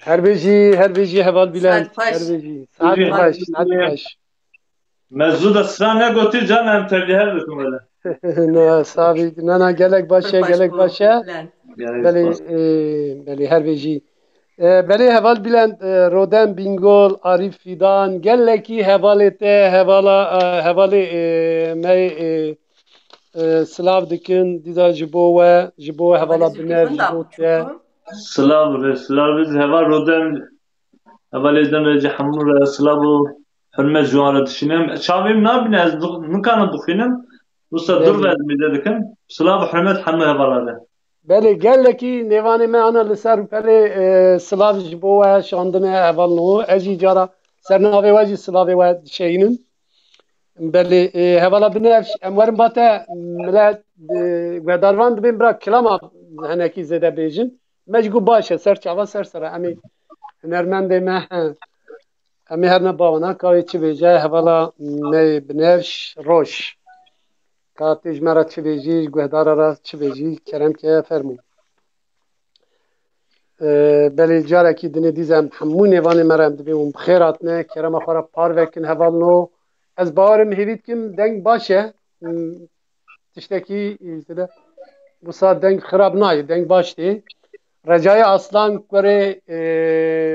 her beji heval bilen Saat baş. her beji saat baş Mevzuda sıra ne götür canım tercih ediyorum öyle. ne sabi nana gelek başa Bilen. beli her beji beli heval bilen Roden Bingol Arif Fidan geleki hevalete hevali me Slav dikin diza jibo hevala biner jibo te Slav heva rodem hevaleden ve hamur Slavu hürmet juara düşünüm. Çavim ne yapayım az nıkanı bukhinem. Usta dur verdim dedim. Slav hürmet hamu hevaları. beli geleki nevane me ana lisar beli Slav jibo şandine heval no eji jara sernave vaji Slav ve şeyinin بله هوالا بنفش اموارم باته ملت و داروان دبیم برا کلاما هنکی زده بیجن مجگو باشه سر چاوا سر امی هنرمند ما امی هر نباونا کاری چی بیجه هوالا می بنفش روش کاتیج مرا چی بیجی گوهدارا را چی بیجی کرم که فرمو بله جاره کی دنی دیزم همون نیوانی مرم دبیم بخیرات نه کرم خورا پار وکن هوال نو از باورم هیوید کم دنگ باشه تشتکی زده bu saat denk xirab nayı denk baştı. Recai Aslan kore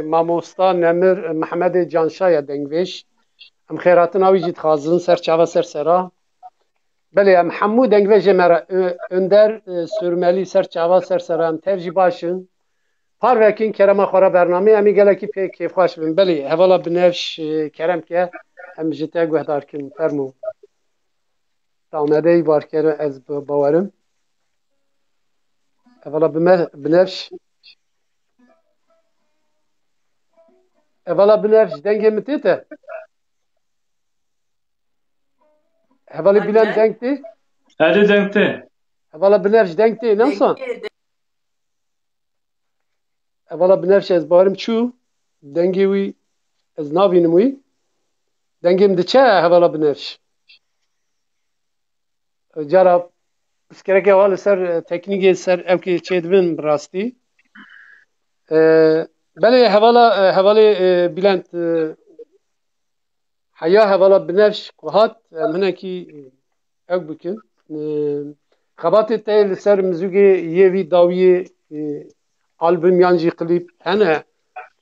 mamosta Nemir Mehmed Canşaya denk veş. Em xeyratın avi jid xazın serçava sersera. Beli em hemû denk veş mera önder sürmeli serçava sersera em tevji başın. Parvekin kerema xora bername emi geleki pek keyf xaş bin. Beli hevala binevş kerem ke em jite guhdar kin fermu. Tamedey var kere ez bawarım. Evala binevş. Evala binevş denge mi tete? Evala bilen denkti. Hadi denkte. Evala binevş denkti. Nasıl? Evala binevş ez bawarım çu. Denge wi ez navinim wi. Dengem diçe evala binevş. Cara skereke havalı ser teknik ser evki çedbin rasti. Beli havalı bilent haya havala binevş kuhat meneki ev bikin. Xabatı te ser müziği yevi dawiye albüm yancı klip hene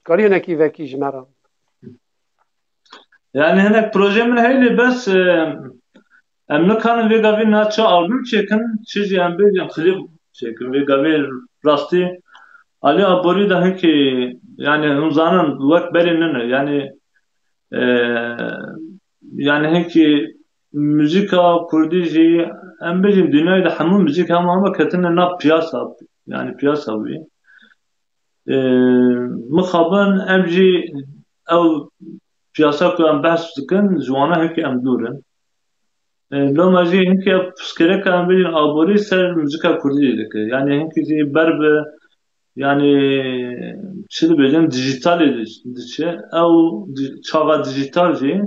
kariyoneki veki jmera. Yani henek projemin heyli bes emnikanın ve gavi naça albüm çekin çiz yani bir klip çekin ve gavi rasti Ali Abori da heki yani uzanın vak berinin yani yani heki müzika kurdiji em bejim dünyada hamun müzik ama ketine na piyasa yani piyasa bu mıxaban emci ev piyasa ku em behs dikin jwana heki em durin لو ما جي هنك بسكرك أنا بيجي عبوري سر موسيقى كردية دك يعني هنك زي برب yani şöyle böyle dijital edici او çağa dijitalci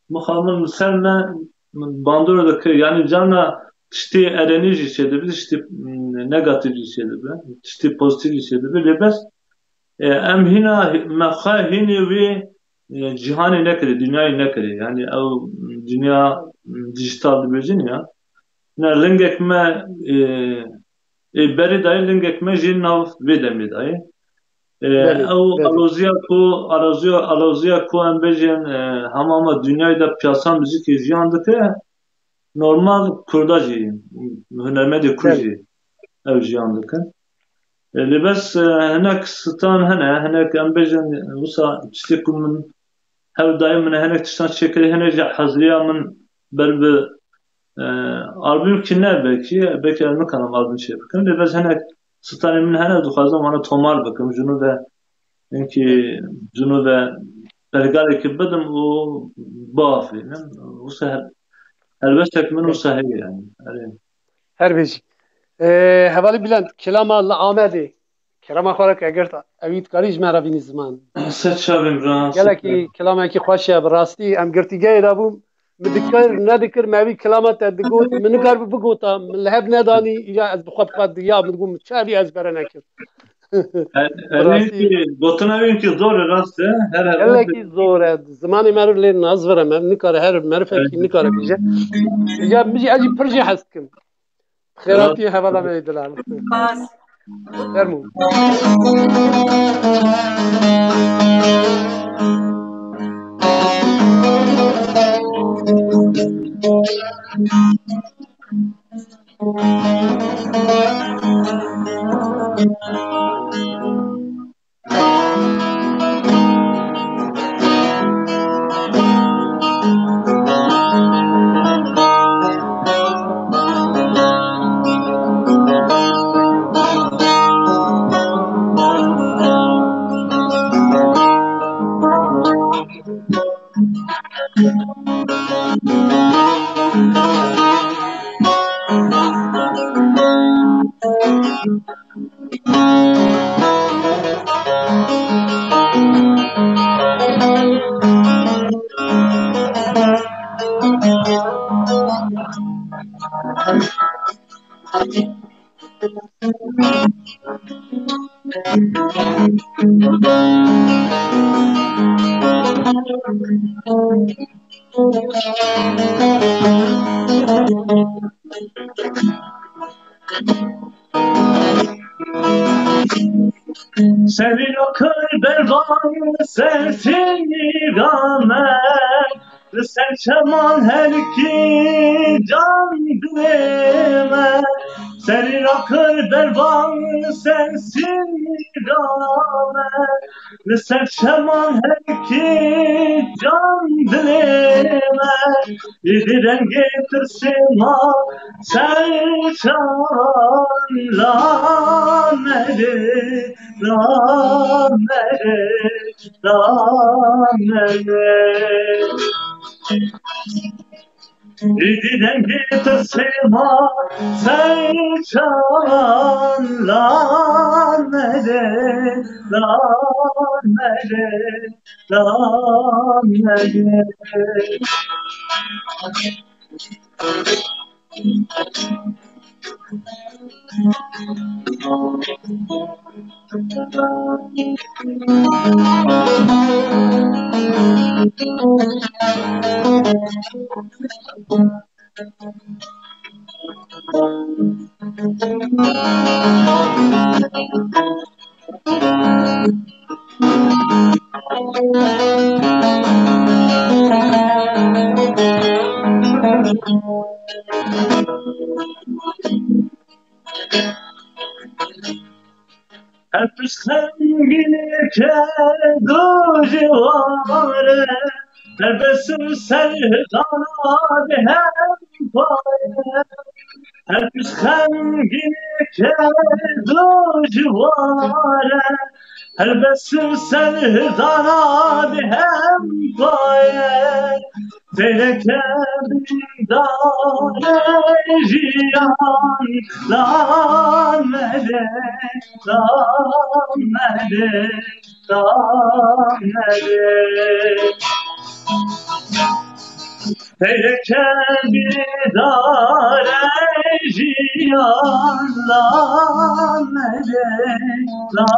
muhammed mesela bandırdaki yani canla işte enerji şeyde bir işte negatif şeyde bir işte pozitif şeyde bir lebes ام هنا مخا هني وي جهان نكري دنيا نكري يعني او دنيا ديجيتال بيجينيا نا لنگك ما بری دای لنگك ما جين ناف بدم دای بله او بله الوزیا کو ام بجن همه دنیای da piyasa müzik jiyan dike normal kurdacı hünermedi بله kurji ev jiyan dike libes henek stan henek em bejin wisa tiştekun min hev dayım min henek tiştan şekeri henek hazriya min berbe albüm kinler belki elme kanam albüm şey bakın libes henek stan min henek duhazam ana tomar bakım junu da çünkü junu da belgale ki bedim o bafi wisa elbette min wisa hey yani هر بیشی هوالی بلند کلام الله آمده کلام خورک اگر اوید کاریج مرا بینی زمان Set şabim rahatsız. گله کی کلام کی خوشه براستی ام گرتیگه دا بوم مدکر ندکر موی کلامات دگوت من کار بگوتا من لهب ندانی یا از بخواب قد یا بگم چالی از برا نکرد Elin ki botun evin ki zor rastı. Her گله کی زوره زمانی مرو لی نازورم ام نکاره هر مرفه کی نکاره بیجه یا میجی اجی پرجی هست کم خیراتی حوالا می دلال Pas. فرمو Senin o kırbervan sensin nigamet sen çaman her iki can dileme senin o kırbervan sensin nigamet sen çaman her iki can dileme yediren getirsin ha sen çanla meri İdiden getirsin ha sen çanla meri Hep sengini kedu civare Nebesim sevdana hem paye Hep sengini kedu civare Nebesim sevdana hem paye Teleke bindare jiyan lan melek Teleke bindare jiyan la melek la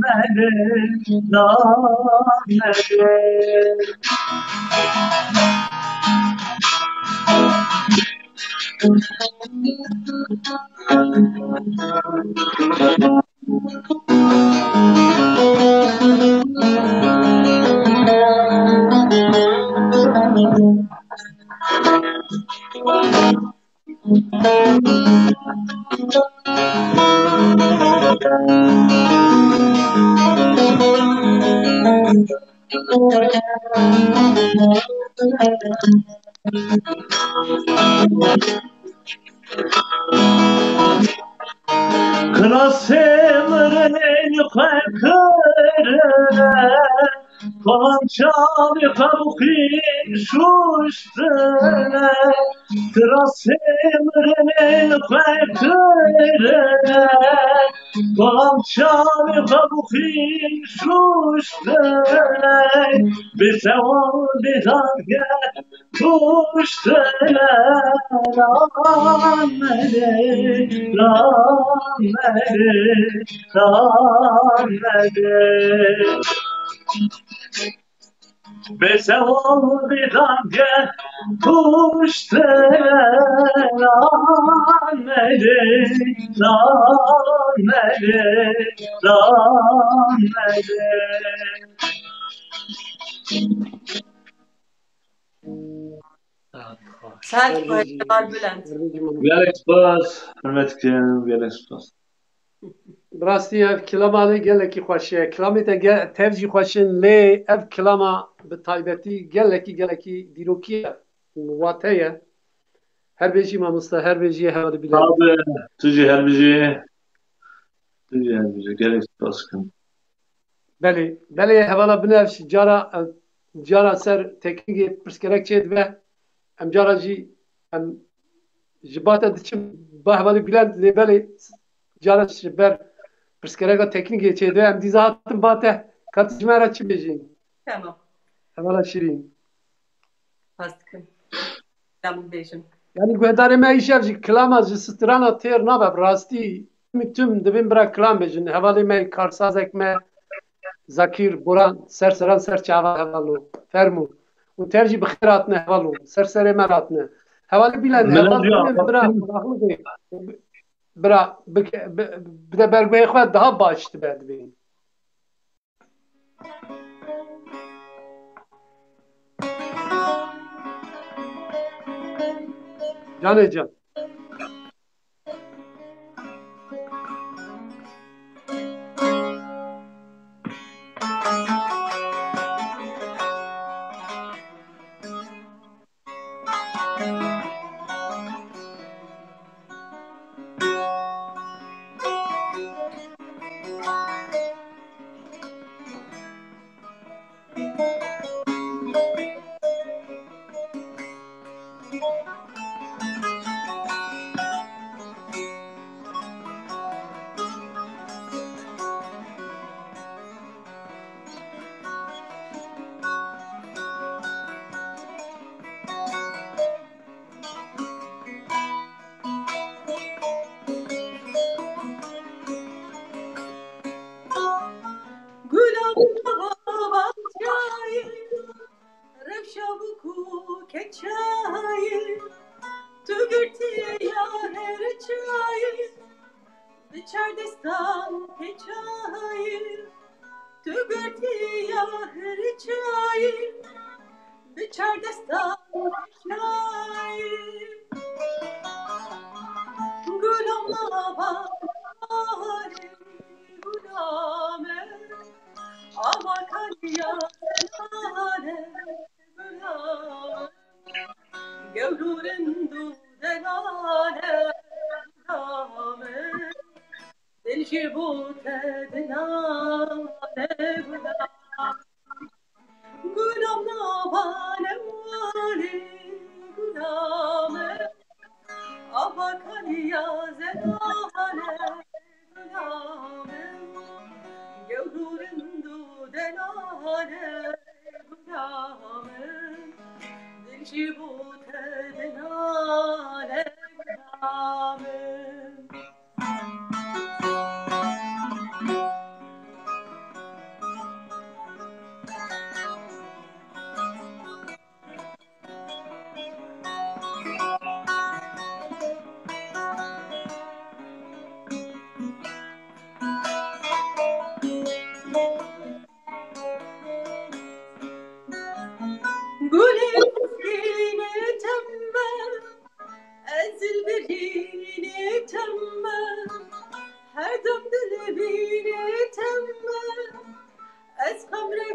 melek la melek Klasımın yukarı Konçalı kabukin şuştune Klasımın yukarı Konçalı kabukin şuştune Bize ol bir dange kuştune Rahmedi, rahmedi, rahmedi Bize ol bir dange kuştune Rahmedi, rahmedi, rahmedi Sert var Bülent. Gelek spas, hürmet kim, gelek spas. براستی اف کلاما لی گلکی خوشه کلامی تا تفجی خوشن لی اف کلاما به تایبتی گلکی دیروکیه واتهیه هر بیجی مامستا هر بیجی هوا بیله Abi, tuji her bici, gelek spas kim. بله هوالا بنفش جارا سر تکنیکی پرسکرک چید و ام جارا جی ام جباتا دچم با هوالی بیلند لی بله جارا شبر پرسکرک تکنیکی چید و ام دیزاتم باته کاتجمارا چی بیجین Tamam. هوالا شیرین Fastıkım. Tamam bejim. Yani guhdarê me îşev jî kilama ji strana têr nabe bi rastî tüm dibin bira kilam bêjin hevalê me karsazek me Zakîr Boran serseran ser çava hevalo fermû û tev jî bi xêr hatine hevalo serserê me hatine hevalê bîlan heval bira bira bide bergûyê xwe daha baş dibe dibê Canê can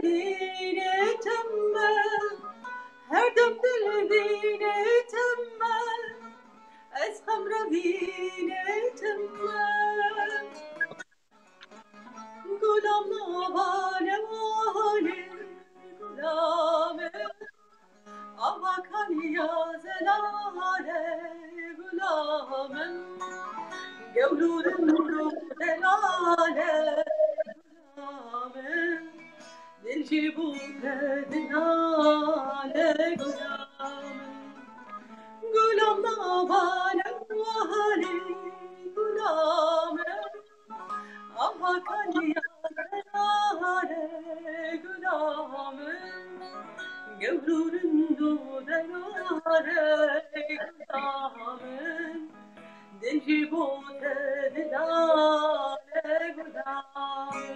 دلینه تمام هر دم دلینه تمام از خمر وینه تمام گلام نوانه مالی گلامه آوا کنیا زلاله گلامه گولورم رو دلاله گلامه دل جیبوت دلاله گلامه گلام نوانه مالی گلامه آوا کنیا زلاله گلامه گولورن دو دلاله گلامه دل جیبوت دلاله گلامه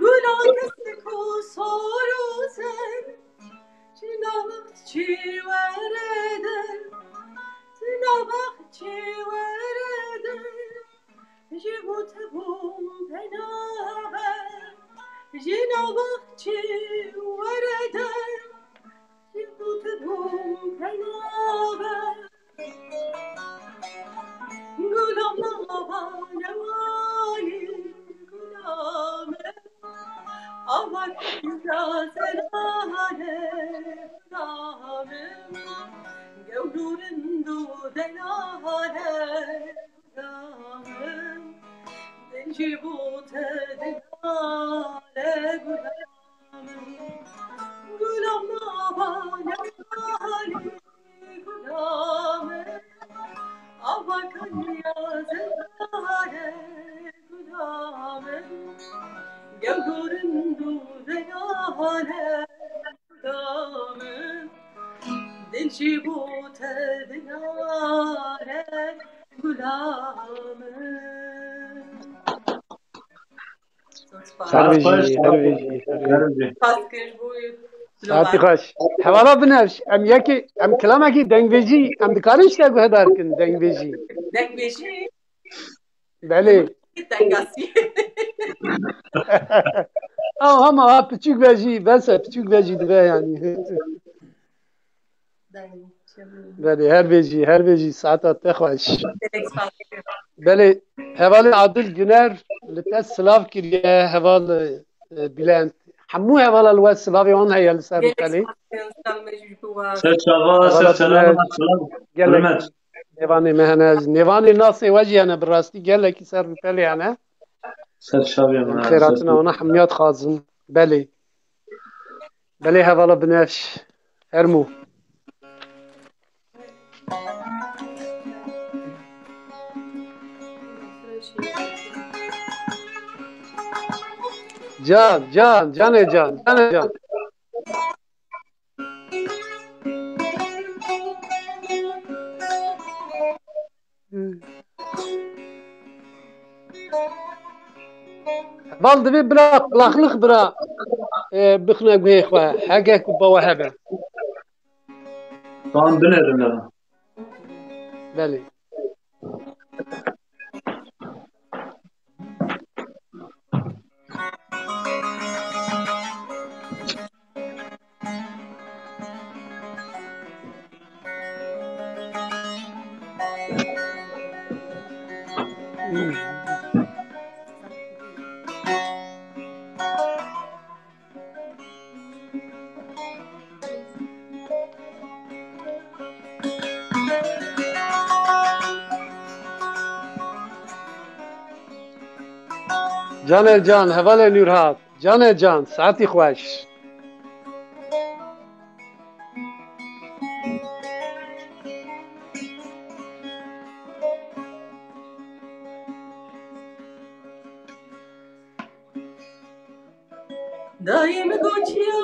گلاکستکو ساروزن چنابخت چی وردن چنابخت چی وردن جبوت بوم پنابن جنابخت چی وردن جبوت بوم پنابن گلام نابان مالی گلامه آوا کنیا زلاله گلامه گولورن دو دلاله گلامه دل جیبوت دلاله گلامه گلام نابان مالی گلامه آوا کنیا زلاله گلامه گولورن دو دلاله گلامه دل جیبوت دلاله گلامه هرویجی پاسکش بوی ساعتی خوش حوالا بنفش ام یکی ام کلامکی دنگویجی ام دکارش تا گوه دارکن دنگویجی دنگ بیشی بله دنگاسی ama ha küçük veci bense küçük veci dibe yani دنگ بله her veci saat te xoş دلکس پاسکش بله heval adil güner lite slav kiriye heval bilent hamu heval alwa slav on hayal ser دلکس tali پاسکش دنگ بوا سر شغال سر سلام سلام gelek nevani mehnaz nevani nasi veci yani birasti gelek ser tali yani سر شاوی em ما khairatına ona hamiyat khazın bale bale hevala binefş ermu Can, can. Baldı bir bırak, kulaklık bırak. Bıkna güyek ve hagek baba hebe. Tamam binerim ya. Beli. Can, heval Nurhat. Can, saati خوش. Daim goçya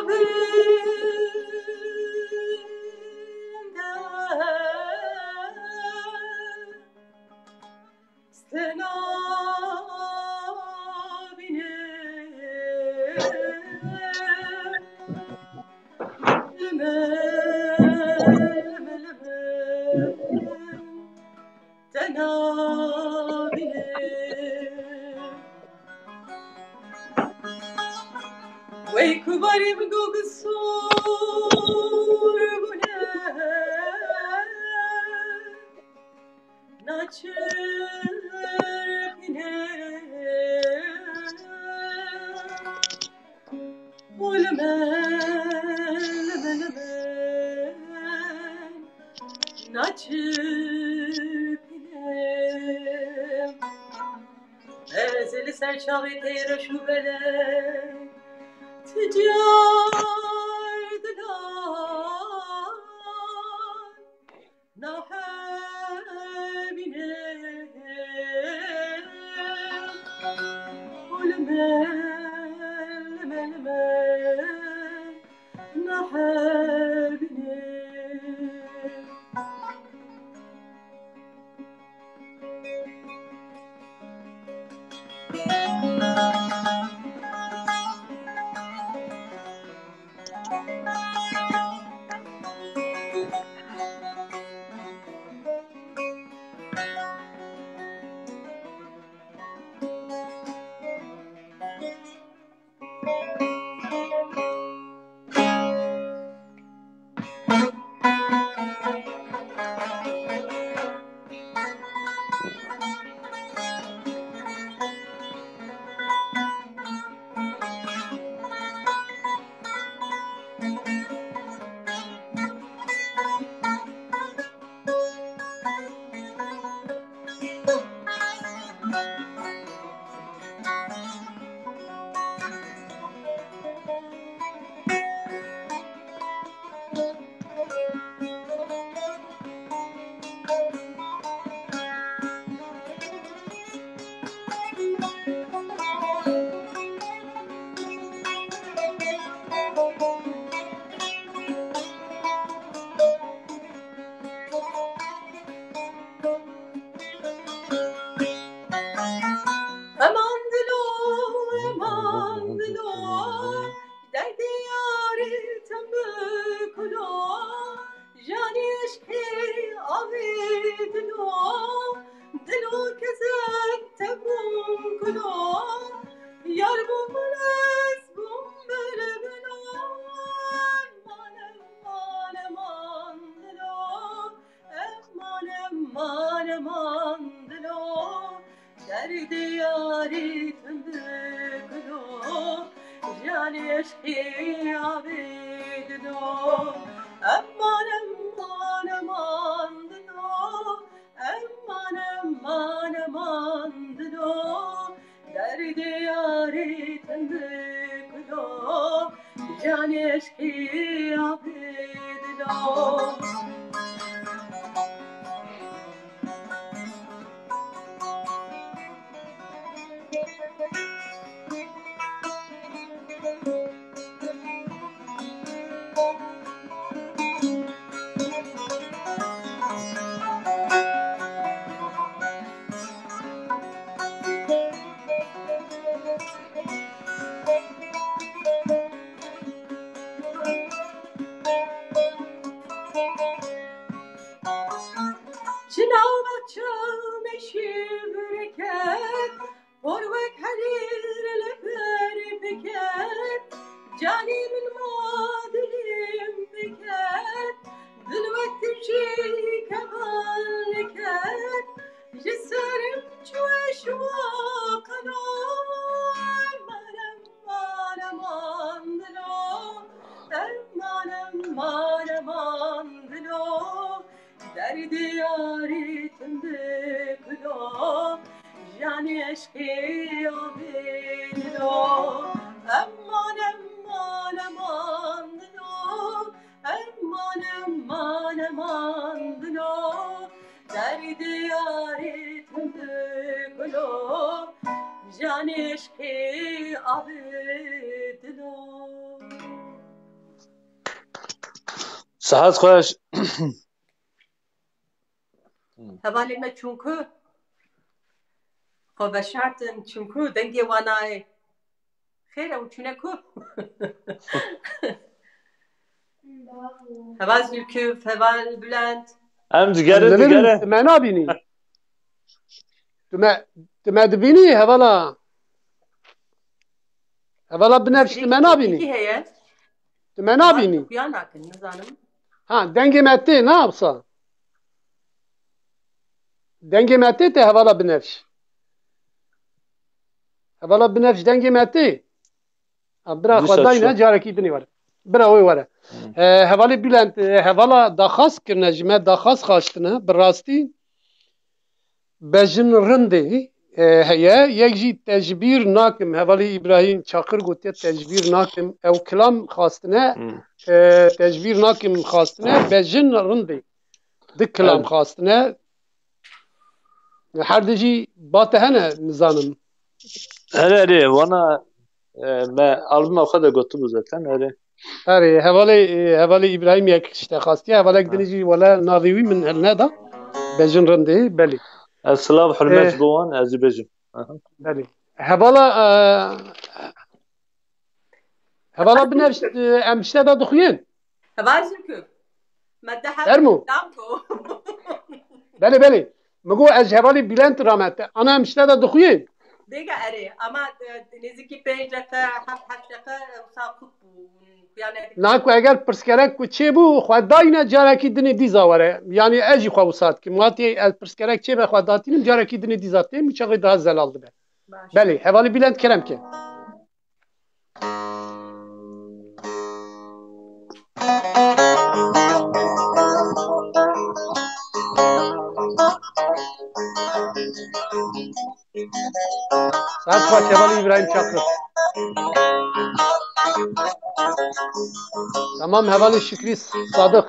Way kubarim gogusur bune naçır pine ulmen naçır pine ezeli serçavi teyre şubele تجاردنا نحبنا والمال نحبنا صحت خوش حوالی ما چونکو خب شرطن چونکو دنگی وانای خیره و چونه کو هوا زلکوف هوا بلند ام جگره ما نبینی ما دبینی هوالا بنفش ما نبینی کی هیه؟ ما نبینی یا نکن نزانم ها دنگی مته نه ابسا دنگی مته ته هوالا بنفش دنگی مته برا خدای نه جارکی دنی وره برا اوی وره هوالی بلند هوالا داخواست کرنه جمعه داخواست خواستنه براستی بجن رنده هيا يجي تجبير ناكم هوالي إبراهيم شاكر قلت تجبير ناكم أو كلام خاصنا تجبير ناكم خاصنا بجن رندي دك كلام خاصنا حردجي باتهنا نظامم هري وانا ما ألبوم أخذ قلت له zaten هري هوالي إبراهيم يكشت خاصتي هوالي قدنيجي ولا ناضيوي من هالنادا بجن رندي بلي السلام حرمات بوان أزي بجن بلي هوالا بنفس امشته دا دخوين هوا زلکوف مدحب درمو دامكو بله مگو از هوالی بلند رامت انا امشته دا دخوين دیگه اره اما نزدیکی 5 دقیقه 7 دقیقه ساقط بود ناکو اگر پرسکرک کو چه بو خو داینا جارکی دنی دیزاوره یعنی اجی خو وسات کی ماتی از پرسکرک چه به خو داتینم جارکی دنی دیزاته می چغی دا زلال ده بله هوالی بلند کرم که ساعت باشه هوالی ابراهیم چاکر تمام هوالی شکری صادق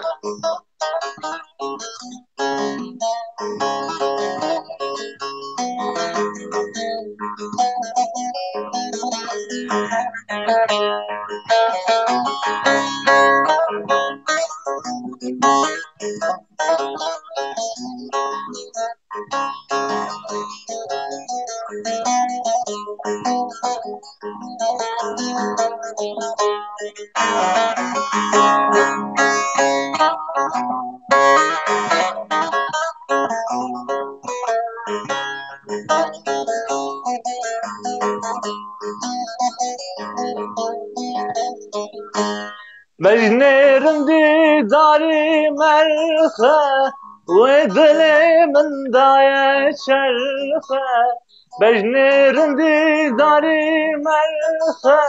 مجنون دیداری مرخه و دل من دای شرخه مجنون دیداری مرخه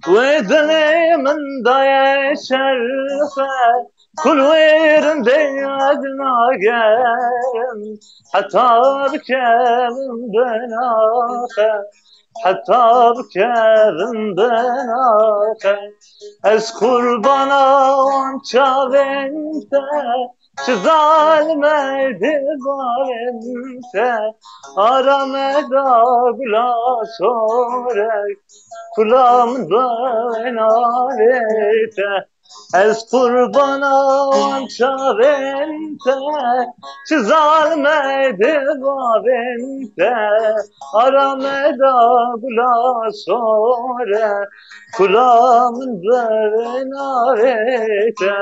و دل من دای شرخه کل ویرم دیاد ناگرم حتی بکرم بناخه حتی بکرم بناخه از قربانم چاونته چه ظالمه دیوارنته آرامه دا بلا سورک کلام بینارته از قربانم چاونته چه ظالمه دیوارنته آرامه دا بلا سورک kulağımın narete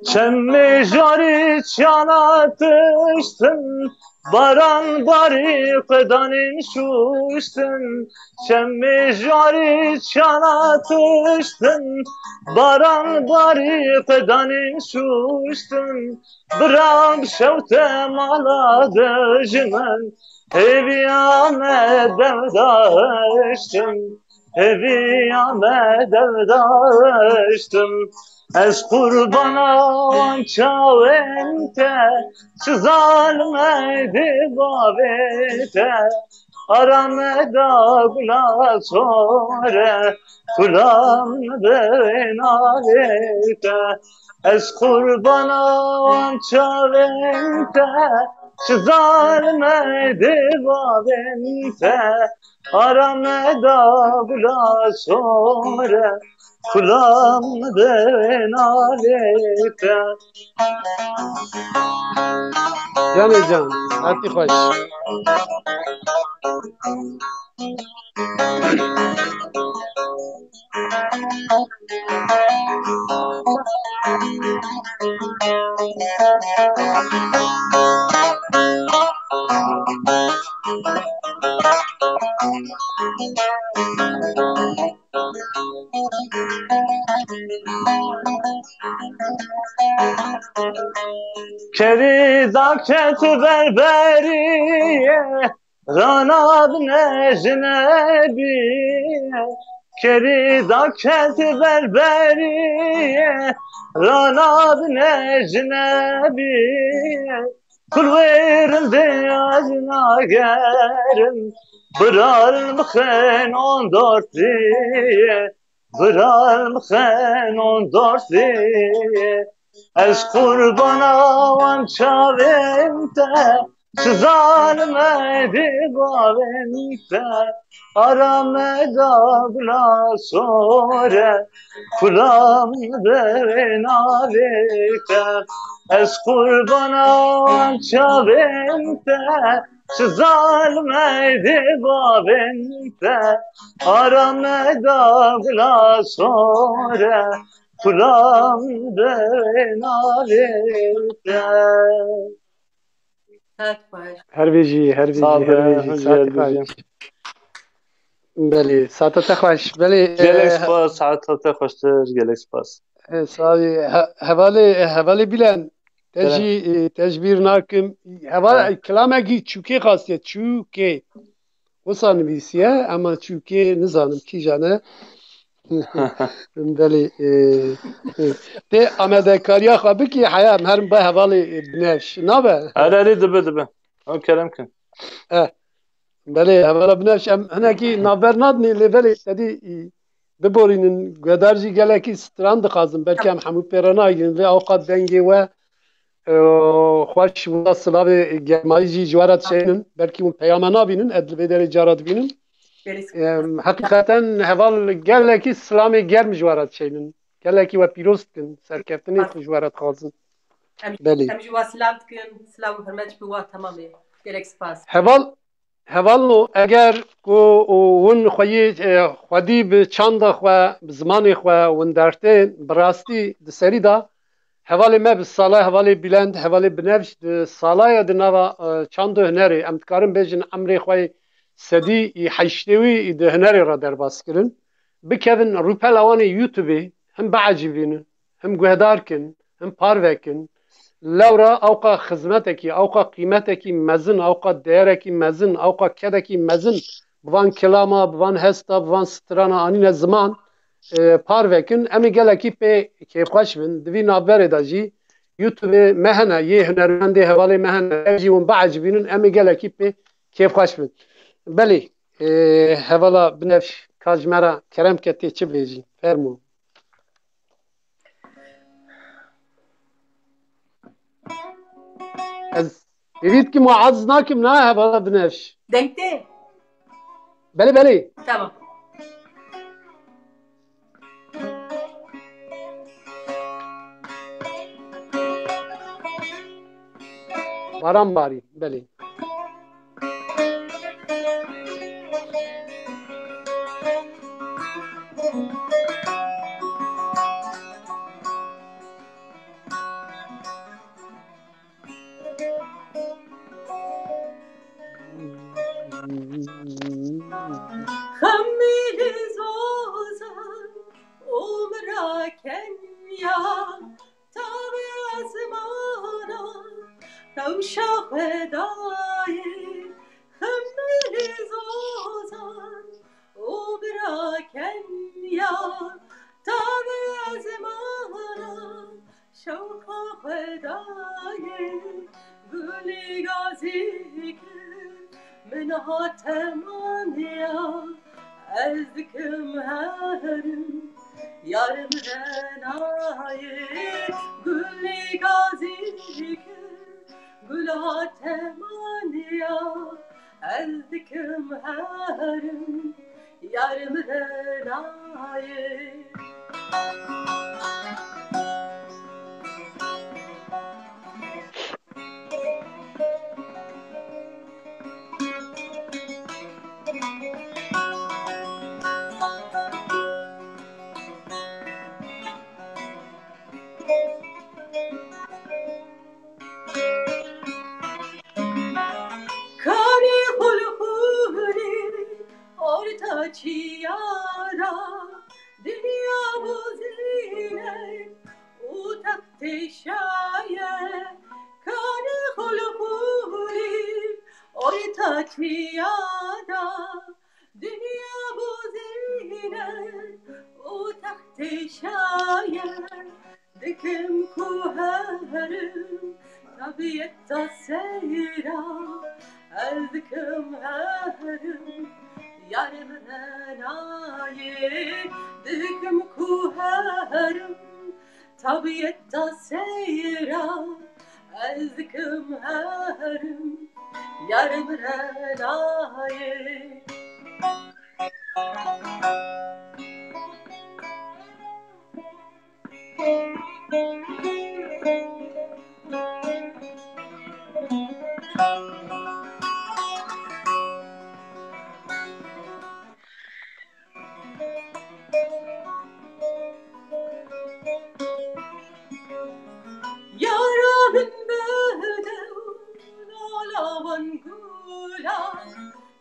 Çemmi jari çanatıştın Baran bari kıdanin şuştun Çemmi jari çanatıştın Baran bari kıdanin şuştun Bırak şevte mala dejmen Heviyame devdaştım Heviyame devdaştım از قربان چاوته سزال دیوابته آرام داغلا سوره کلام بینالته از قربان چاوته سزال دیوابته آرام داغلا سوره کلام بینالته جان جان ساعتی خوش کری داکت بربریه راناب نجنبیه کری داکت بربریه راناب نجنبیه کل ویرم دیاز ناگرم برال مخن اون دارتیه برال مخن اون دارتیه از قربان آوان چاوینته سزال دیوابینته آرام داغلا سوره کلام بینالیته از قربان آوان چاوینته سزال دیوابینته آرام داغلا سوره کلام بینالته هر بیجی ساعتی خوش بله ساعت خوش بله گلک سپاس ساعت خوشتر گلک سپاس حوالی بیلن تجبیر ناکم حوالی کلامه چوکی خاصیه چوکی وصل نویسیه اما چوکی نزانم کی جانه بله ته آمدکاریا خوابی که حیام هرم با حوالی بنفش نابه علی دبه آن کرم کن بله حوالا بنفش هنه کی نابر نادنی بله تدی ببورینن گدارجی گله کی ستران دخازم بلکه هم حمود پیرانا گیرن و اوقات دنگی و خوش ودا سلاو گرمایی جی جوارات شینن بلکه اون پیامه نابینن ادل بدر جارات بینن حقیقتا هوال گلکی سلامی گرم جوارات شینن گلکی و پیروست کن سرکفتنی جوارات خازن بله هم جوا سلام کن سلام و حرمت بوا تمامه گلک سپاس هوال اگر کو ون خودی به چند خو زمان خو ون درته براستی د سری دا هوال ما به ساله هوال بلند هوال بنفش د ساله د نوا چند هنری امتکارم بجن امری خو سدی حشتوی د هنری را در باس کرن بکن روپل اوان یوتیوبی هم بعجبین هم گهدار کن هم پاروکن لورا اوقا خدمتکی اوقا قیمتکی مزن اوقا دیرکی مزن اوقا کدکی مزن بوان کلاما بوان هستا بوان سترانا آنین زمان پاروکن امی گلکی پی که خوش بین دوی نابره دا جی یوتیوب مهنه یه هنرمنده حواله مهنه جی ون بعجبینن امی گلکی پی که خوش بین بله حوالا بنفش کاجمرا کرم کتی چه بیجی فرمو از ببینید که معزز ناکم نه حوالا بنفش دنگته بله تمام باران باری بله خمیزوزن عمرا کنیا تابع ازمانا توشا خدای خمیزوزن عمرا کنیا تابع ازمانا gazik من هاتمانیا از دکم هرم yarım renayı gülü gazik gül hatemaniya ezdikim herim yarım renayı Kani hulhuli orta çiyara dünya bu zine utakte şaye Kani hulhuli orta çiyara dünya bu zine utakte şaye Dikim kuherim tabiatta seyra Ezdikim herim yarım renayı Dikim kuherim tabiatta seyra Ezdikim herim yarım renayı Yarabın bedev alavan gula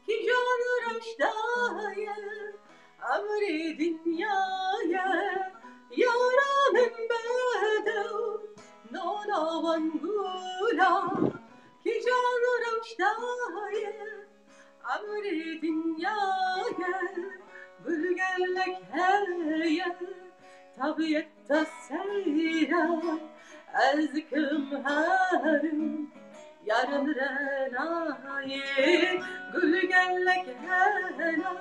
Ki canı reştaye emri dünyaya Yarabın bedev alavan gula Ki canı reştaye emri dünyaya Bülgellek heye tabiatta seyre Ezdikim herim yarım renayı Gülgellek hele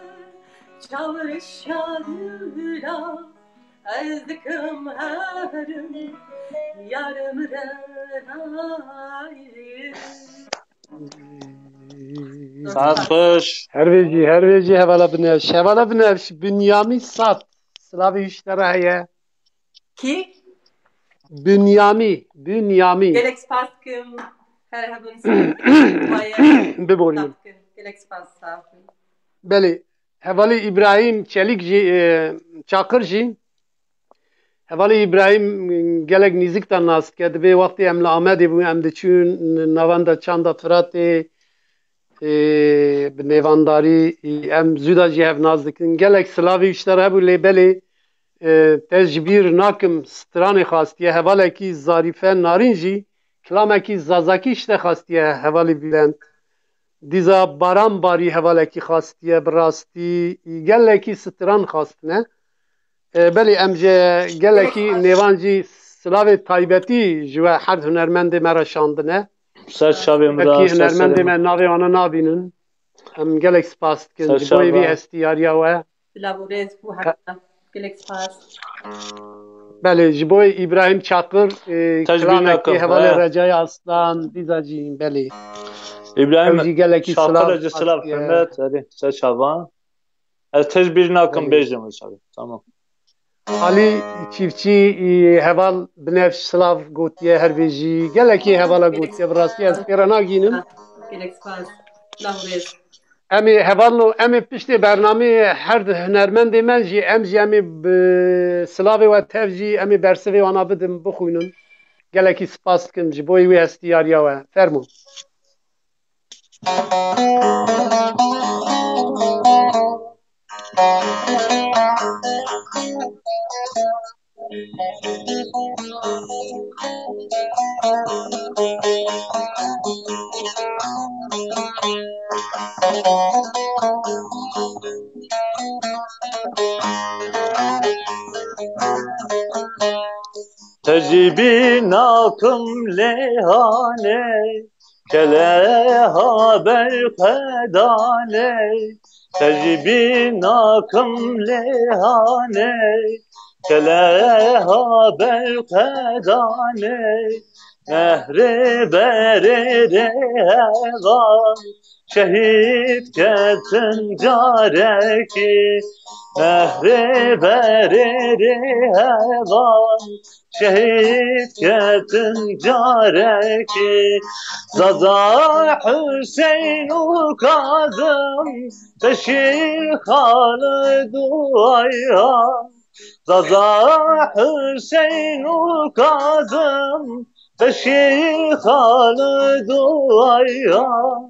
çavr şadıra Ezdikim herim yarım renayı Sarhoş. Herveci hevala binevş. Hevala binevş. Bünyami sat. Slavi işleri heye. Ki Bünyami. gelek spaskım her habın Biboriyim. gelek spaskım Beli. Hevali İbrahim Çelik Çakır jî. Hevali İbrahim gelek nizikten nas ked ve vakti em li Amedê bû em diçûn navenda çanda Firatê bi nêvandarî em zûda jî hev naz dikin. Gelek silavî işler hebû lê belê te ji bîr nakim stranê xastiye hevalekî zarîfe narîn jî kilamekî zazakî işte xastiye hevalî bîlend. Dîza baran barî hevalekî xastiye bi rastî gelekî stran xastine. Belê em ji gelekî nêvan jî silavê taybetî ji we her hunermendê me re şandine. Ser çavê me Wekî hunermendê me navê wan nabînin. Em gelek spas dikin ji bo vê hestiyariya we. Laborez bu hatta gelek spas Belê ji bo İbrahim Çakır kilamekî hevalê Recai Aslan dîza jî belê. İbrahim Ew jî gelekî Çakır ji silav silav hürmet. Hadi ser çavan. Ez tecbir nakim bêjim inşallah. Tamam. Ali çiftçi heval binevş silav gotiye hervê jî gelekî hevala gotiye bi rastî ez pêra nagînim. gelek spas laborez Em ê hevalno em ê piştê bernameyê her hunermendê me jî em jî em ê bi silavê we tev jî em ê bersivê wana bidin bixwînin. Gelekî spas dikim ji bo wê hestiyariya we. Fermûn. Tecibin akım lehane kele haber pedane tecibin akım lehane kele haber pedane nehre berere hevan şehit ketin careki nehre berere hevan şehit ketin careki Zaza Hüseyin Kazım Beşir Halid Ayhan Zaza Hüseyin Kazım Beşir Halid Ayhan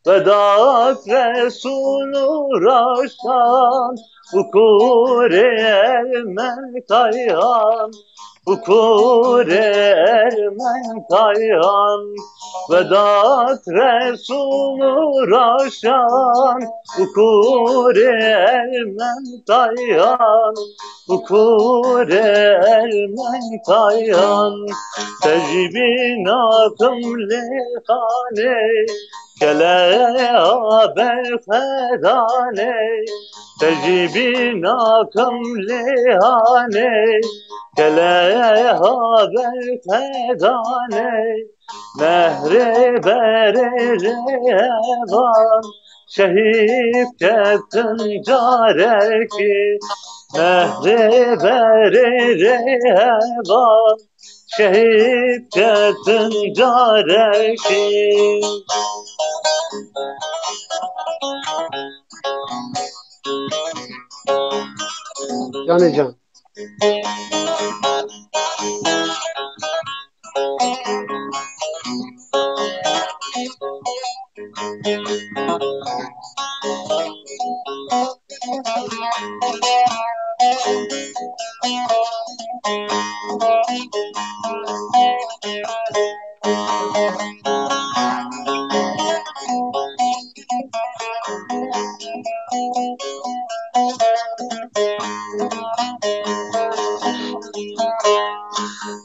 Vedat Resulü Raşan Ukure Ermen Kayhan Ukure Ermen Kayhan Vedat Resulü Raşan Ukure Ermen Kayhan Ukure Ermen Kayhan Tecibin akım lehane Kele haber fedane Tecibin akım lehane Kele haber fedane Nehre berere hevan Şehit ketin careki Nehre berere hevan Şehit ketin careki Canı can.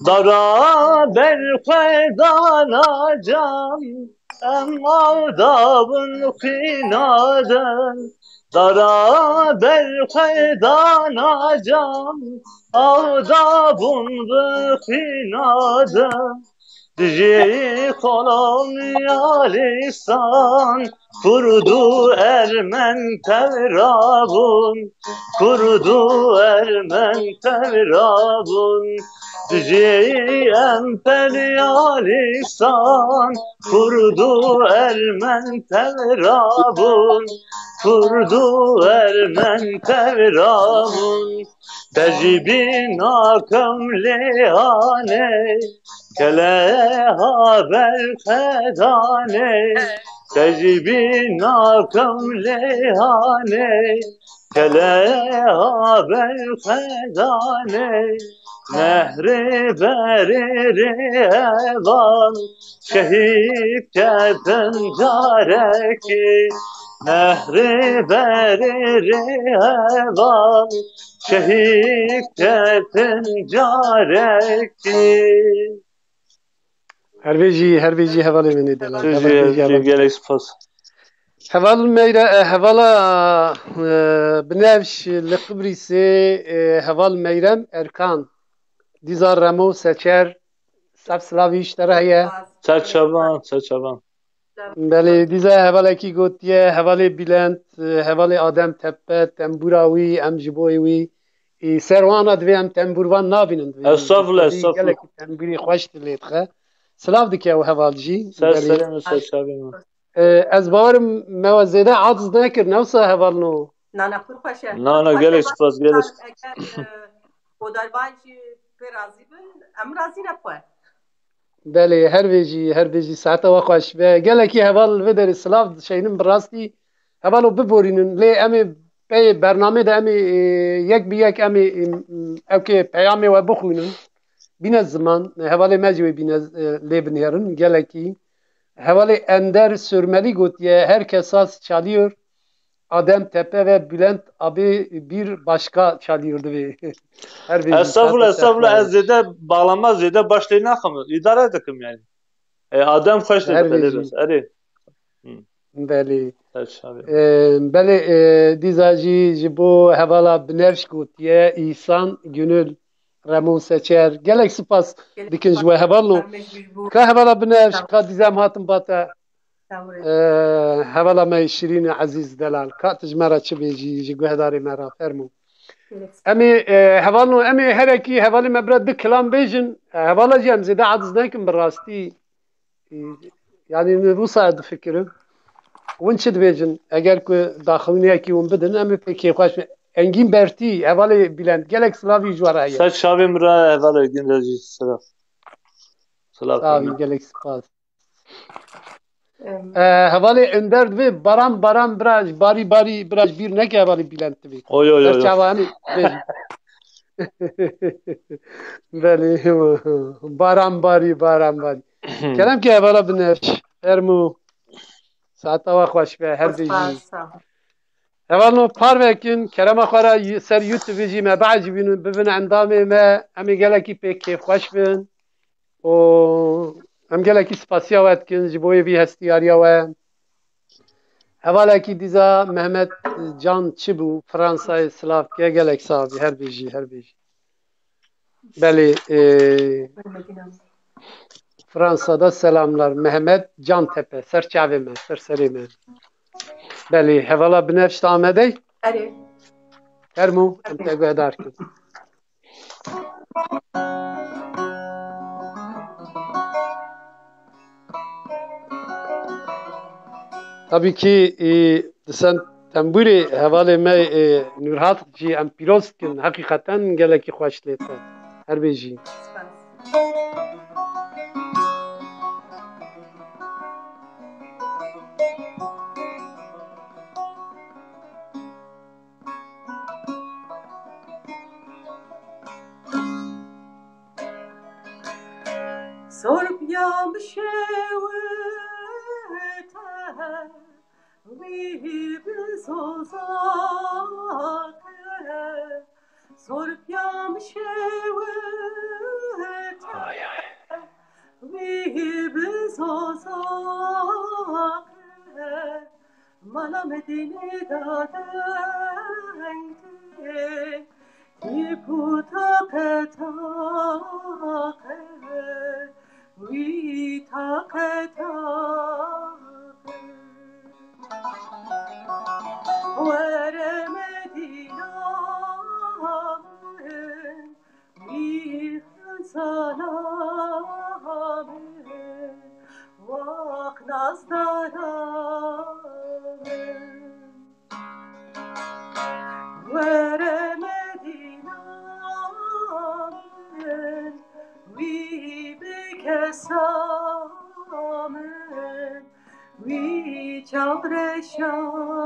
Dara berfedana can Emmadabın finaden Dara berfedana can Adabın finaden Dici kolonyalistan Kurdu Ermen tevrabun Kurdu Ermen tevrabun Dici emperyalistan Kurdu Ermen tevrabun Kurdu Ermen tevrabun Tecibin akım lehane Kele haber fedane Tecibin akım lehane Kele haber fedane Nehre berere hevan Şehit ketin careki Nehre berere hevan Şehit ketin careki Herbeci hevalı beni deler. Gelek spas. Heval meyre hevala binevş liqbrisi heval meyrem erkan dizar remo seçer sefslavi işlere heye Serçaban. beli dize hevaleki gotiye hevali bilent hevali adem tepe temburawi em jiboywi serwana dve em temburvan nabinin Estağfurullah. geleki temburi xoş diletxe Slav dike o hevalci Serçaban serçaban. Ez bawarım me zêde aciz nekir newsa hevalno Nana kur paşa. Na gelek spas gelek. Odarbac pe razı bin, em razı ne koy. Belê her vêjî saeta we xweş ve gelekî heval ve derê silav şeynin bi rastî heval û biborînin lê em ê peyê bername de em ê yek bi yek em ê evkê peyamê we bixwînin bîne ziman hevalê me jî wê bîne lê binêrin gelekî hevalê ender sürmelî gotiye herkes saz çalıyor Adem Tepe ve Bülent abi bir başka çalıyordu ve Estağfurullah ez zede bağlanmaz zede başlayın akımı idare edekim yani. آدم خوش هر دید بله ویجی بس اری بله سرچاوی بله دیزا جی بو هوالا بنفش گوت یه ایسان گنول رمون سچر گلک سپاس دیکن جو هوالو که هوالا بنفش که دیزم هاتم باتا هوالا ما شیرین عزیز دلال که تجمرا چه بیجی جی گوهداری مرا فرمو امی هوالو امی هرکی هوالی مبرد بکلام بیجن هوالا جی ام زیده عدز نکن براستی yani Rus'a fikrim. ون چه دبیجن اگر که داخلی یکی ون بدن امی پکی خوش انگین برتی اولی بلند گلک سلاوی جواره هیا سرچاوی مرا اول گین رجی سلام سلام ساوی فرما گلک سپاس حوالی اندرد و باران براج باری براج بیر نکه حوالی بلند تبی اوی اوی اوی سرچاوه همی بیجن بله باران باری کلم که حوالا بنفش فرمو ساعتا و خوش به هر بیجی اولو پار وکن کرم خورا سر یوتیوب جی ما بعد ببین اندامه ما امی گله کی پک کیف خوش بین و ام گله کی سپاسیا وات کن جبوی وی هستیاریا و اولا کی دیزا محمد جان چبو فرانسای سلاف که گله سابی هر بیجی بله فرانسا da selamlar Mehmet Cantepe Serçavime Serserime بله hevala binefşte amedey Hermu em te guhdarkin tabii ki sen temburi hevale me nurhat ji em pirostkin hakikaten geleki hoş lete her beji Sorb yam Mana medine dadente Ti puta petake Vita ketake Were medina Vi salamen Vak nazdaramen Were medina Vi bekesamen Vi çavreşamen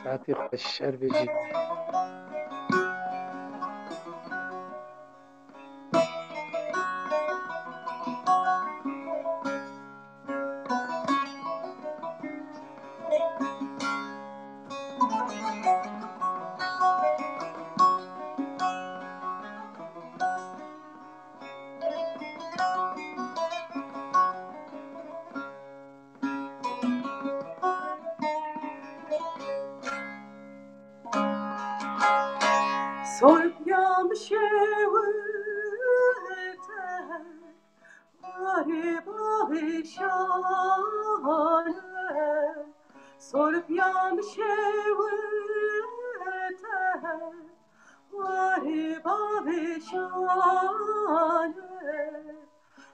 saati hoş her beji Sorb yam şevete Vare bağışane Sorb yam şevete Vare bağışane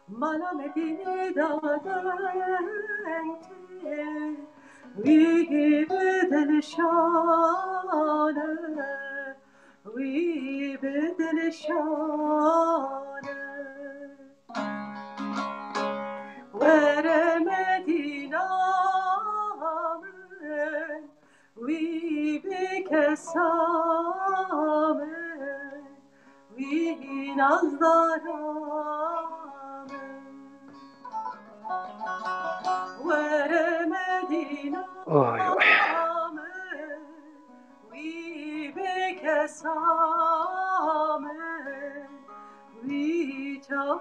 Mana medine dadente Vi bedelşane Vi bedelşane Vere medinamen Vi bekesamen Vi nazdaramen Vere oy medinamen Vi bekesamen Vi çavreşamen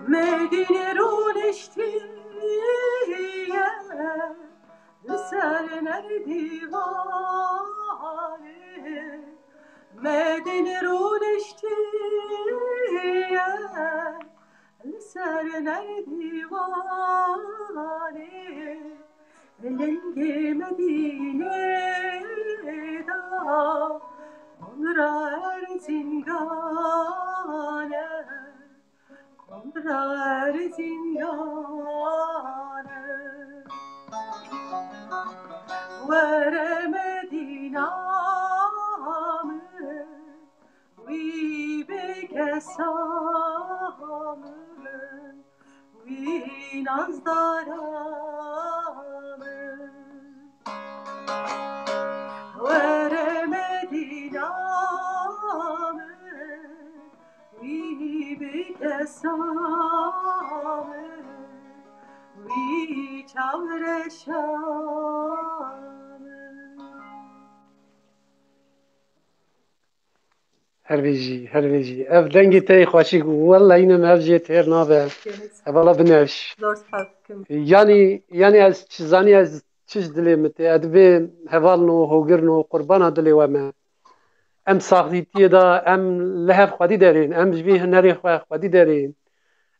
Medine roliştiye Lisener divane Medine roliştiye Lisener divane Lengi Medine'da Onra erzingane Onra erzingane Vere Medina'mı Vi bekesamı Vi nazdaramı Vere Medina'mı Vi bekesamı Vi çavreşamı هەروێژی ئەف دەنگی تەی خواشی وەڵا اینم ئەف جێ تێر نابێ ئەڤەڵا بنێش Zor spaskim. یانی ئەس چزانی ئەس چش دلێ متێ ئەدبێ هەڤاڵن و هۆگرن و قوربانە دلێ وەمە ئەم ساغتیەدا ئەم لە هەف خوادی دەرێن ئەم ژوی هەنەری خوا خوادی دەرێن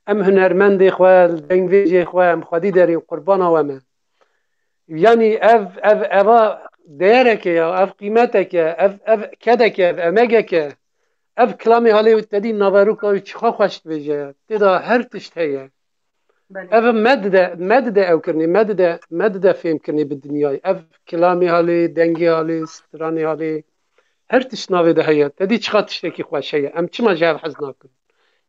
ئەم هەنەرمەندێ خوا دەنگێژێ خوا ئەم خوادی دەرێن قوربانە وەمە یانی ئەڤا değerekê ev qîmeteke ev kedeke ev emegeke ev kilamê halê tedî naveroka wî çixwa xweş dibêje tê da her tişt heye ev me dide ew kirinê me dide fêmkirinê bi dinyayê ev kilamê halê dengê halê stranê halê her tişt navê de heye tedî çiqa tiştekî xweş heye em çima ji ev hez nakin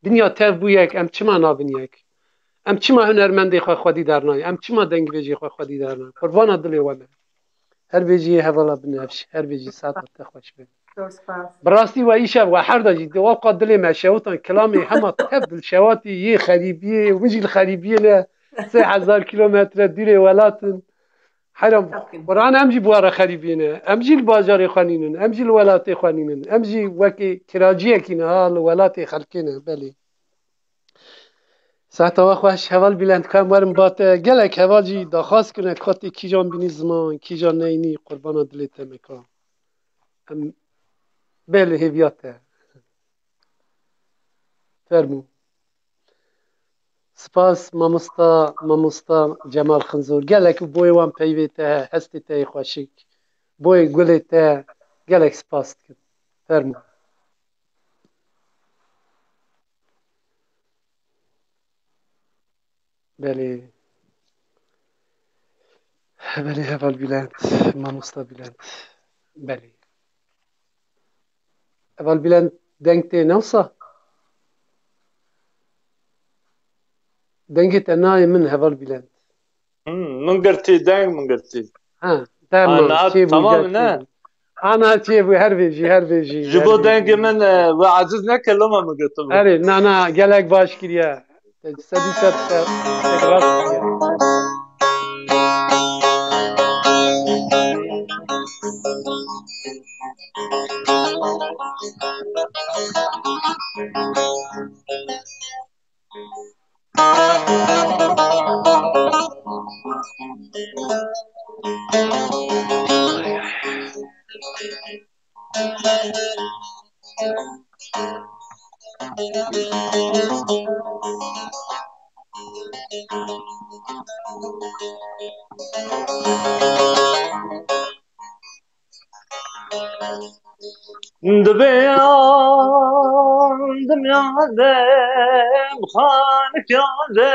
dinya tev bûyek em çima nabîniyek em çima hunermendê xwe xwedî dernayê em çima dengvêjê xwe xwedî dernayê qurbana dilê we me her bêjî hevala binevş her bêjî saata te xweş be Zor spas. birastî we îşev we her da jî waqa dilê me şewitan kilamê hema tev dil şewatî yê xerîbiyê min jî li xerîbiyê ne 3000 kilometre dûrê welatin heram Quran em jî buwara xerîbiyê ne em jî li bajarê xwenînin em jî li welatê xwenînin em jî wekî kiraciyekî ne ha li welatê xelkê ne belê Saeta we xweş heval bîlend kam werin bate gelek heval jî daxwaz kirine katê kîjan bînî ziman kîjan neynî qurbana dilê te meka em belê hêviya te fermû Spas mamosta Cemal Xinzor gelek boyê wan peyvê te hestê te yê xweşik boyê gulê te gelek spas dikim fermû Belê heval bîlend mamosta bîlend belê heval bîlend deng tê newsa dengê te nayê min heval bîlend من قرتي دنگ من قرتي ha tamam tamam ne ana çêbû her bêjî ji bo dengê min ve aciz neke loma min girtim erê na gelek baş kiriye sedî sed rast kiriye دبیان دمیادم خانکادم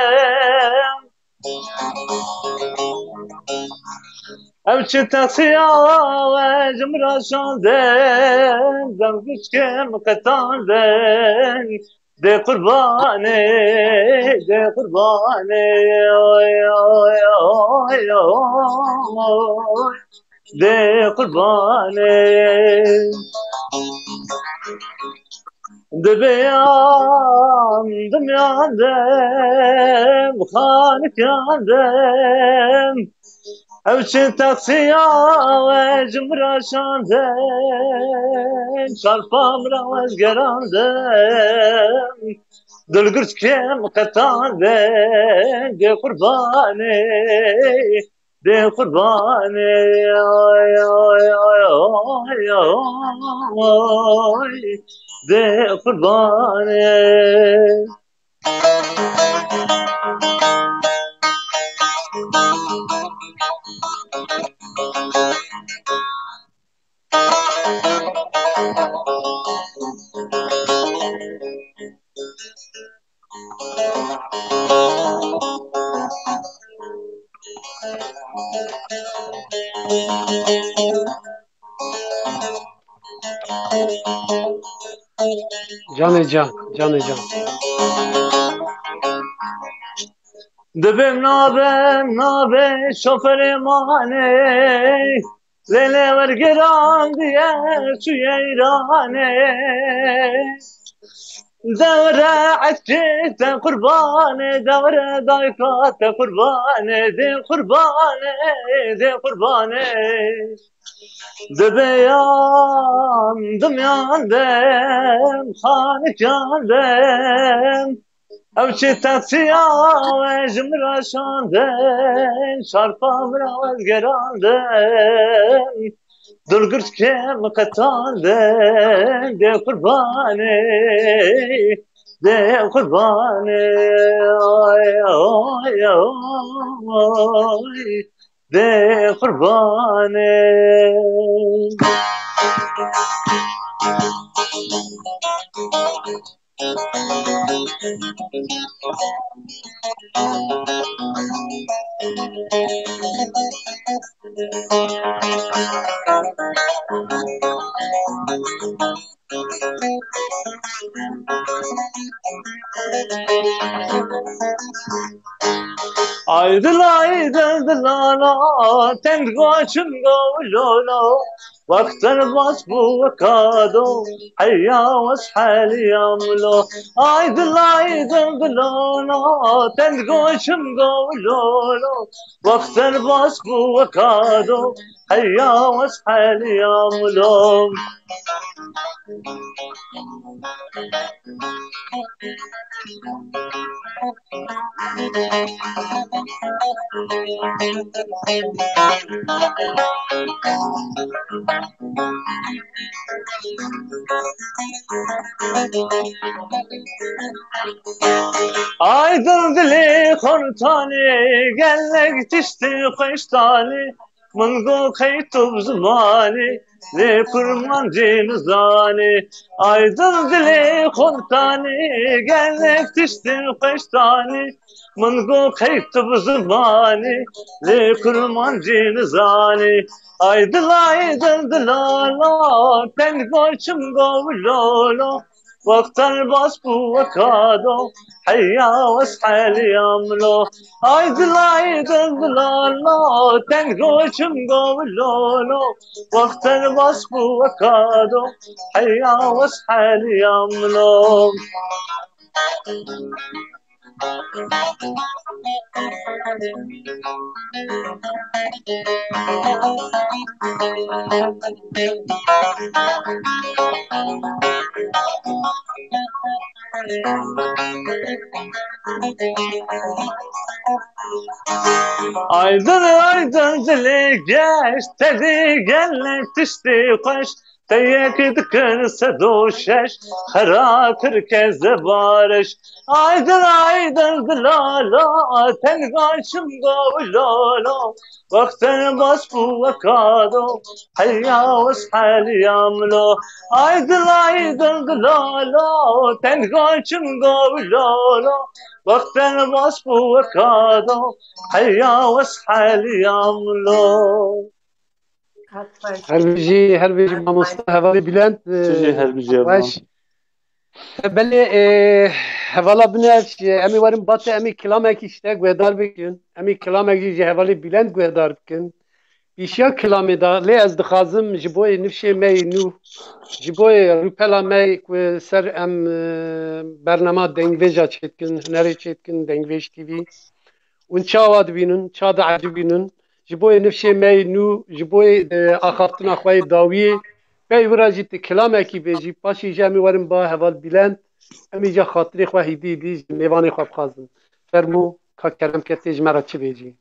أمشي تاكسيا وجمرة شاندن دم كشكم قطاندن دي قرباني دي قرباني دي قرباني دبيان دميان دم خانك ياندم أمشي تاكسيا وجمرة شاندن شرفا مراوز قراندن دل قرش كم قطاندن دي قرباني دي قرباني دي قرباني Canı can, canı can. دبم نابه شوفر مانه لیله ورگران دیه توی ایرانه دوره عشقت قربانه دوره دایکات قربانه دی قربانه دی قربانه دبیان دمیاندم خانک یاندم أمشي تاكسيا وجمرة شاندن شرفا مراوز قراندن دل قرش كم قطاندن دي قرباني دي قرباني دي قرباني Aydınlaydındılar tengoçum gololo وقت البصب وكادو حيا واسحالي يملو عيد العيد بلونا تنقوشم قولولو وقت البصب وكادو حيا واسحالي يملو Aydın dili kortani gellek tişti kıştani Mungu kaytub zmani le kurman cinzani Aydın dili kortani gellek tişti kıştani Mungu kaytub zmani le kurman cinzani Aydın aydın dilala tengoçum govlolo وقت البصب وكادو حيا واسحل يملو عيد العيد الظلالو تنقوشم قولولو وقت البصب وكادو حيا واسحل يملو Aydın aydın zili geç tedi gelek tişti koş Teyek dikın seduşeş Khara kırkez barış Aydın aydın zilala Tengaşım gavlolo Vakten basbu vakado Hayya vasxal yamlo Aydın aydın zilala Tengaşım gavlolo Vakten basbu vakado Hayya vasxal yamlo هر بیجی ماموستا هوالی بلند چجی هر بیجی باش بله هوالا بنرش امی وارم باته امی کلامک اشته گوهدار بکن امی کلامک جی هوالی بلند گوهدار بکن بیشیا کلامی دا لی از دخوازم جبوی نفشه می نو جبوی روپلا می که سر ام برنامه دنگویجا چیتکن هنری چیتکن دنگویج تیوی اون چاوا دبینن چا دا عجبینن جبوی نفشه می نو جبوی آخافتنا خواهی داوی بی ورا جیت کلامه کی بیجی پاشی جمعی ورم با هوال بلند امی جا خاطری خواهی دی میوانی خواب خازن فرمو که کرم کتیج مرا چی بیجی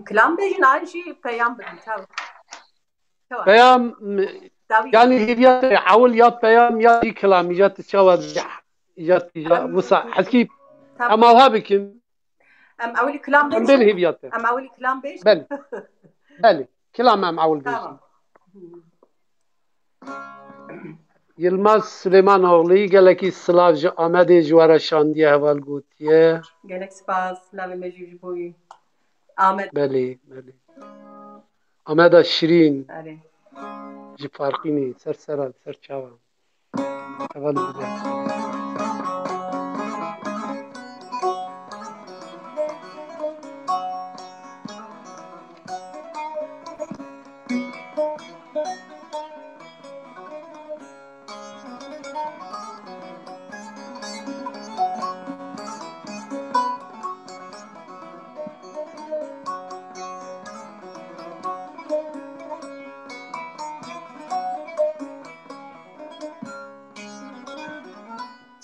كلام بيجي نعيشي بيام بدن تو پیام داوي yani hiviyat حول ya peyam ya di kelam ya tçawa ya wasa haski ama habikim أولي كلام am بيجي bel hiviyat أولي كلام بيجي bel bel kelam am awul bejim تمام Yılmaz Süleymanoğlu geleki Slavcı Ahmedi Jwara şandiye heval gotiye قالك سباس لا بيجي جبوي آمد beli Ahmeda Şirin أري ji farqînî ser seran ser çavan heval bile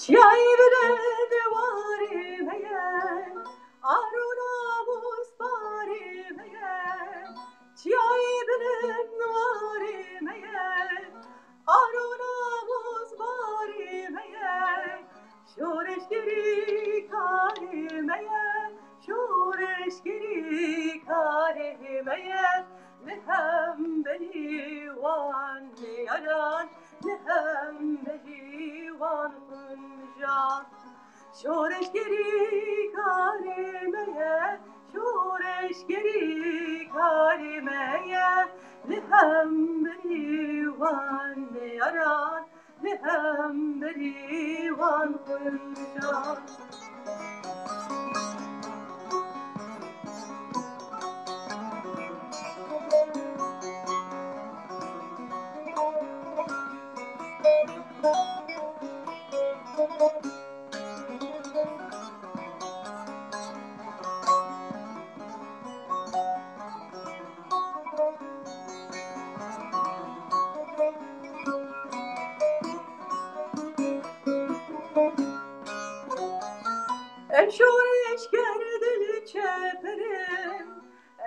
Çay bile devari meyen Aruna buz bari meyen Çay bile devari meyen Aruna buz bari meyen Şoreşgiri kari meyen Şoreşgiri kari meyen Lehem beni wan yaran Lehem beni wan kunjan Şoreşgiri karimeye Şoreşgiri karimeye Lehem beni wan yaran Lehem beni wan kunjan شورش گردل چپرم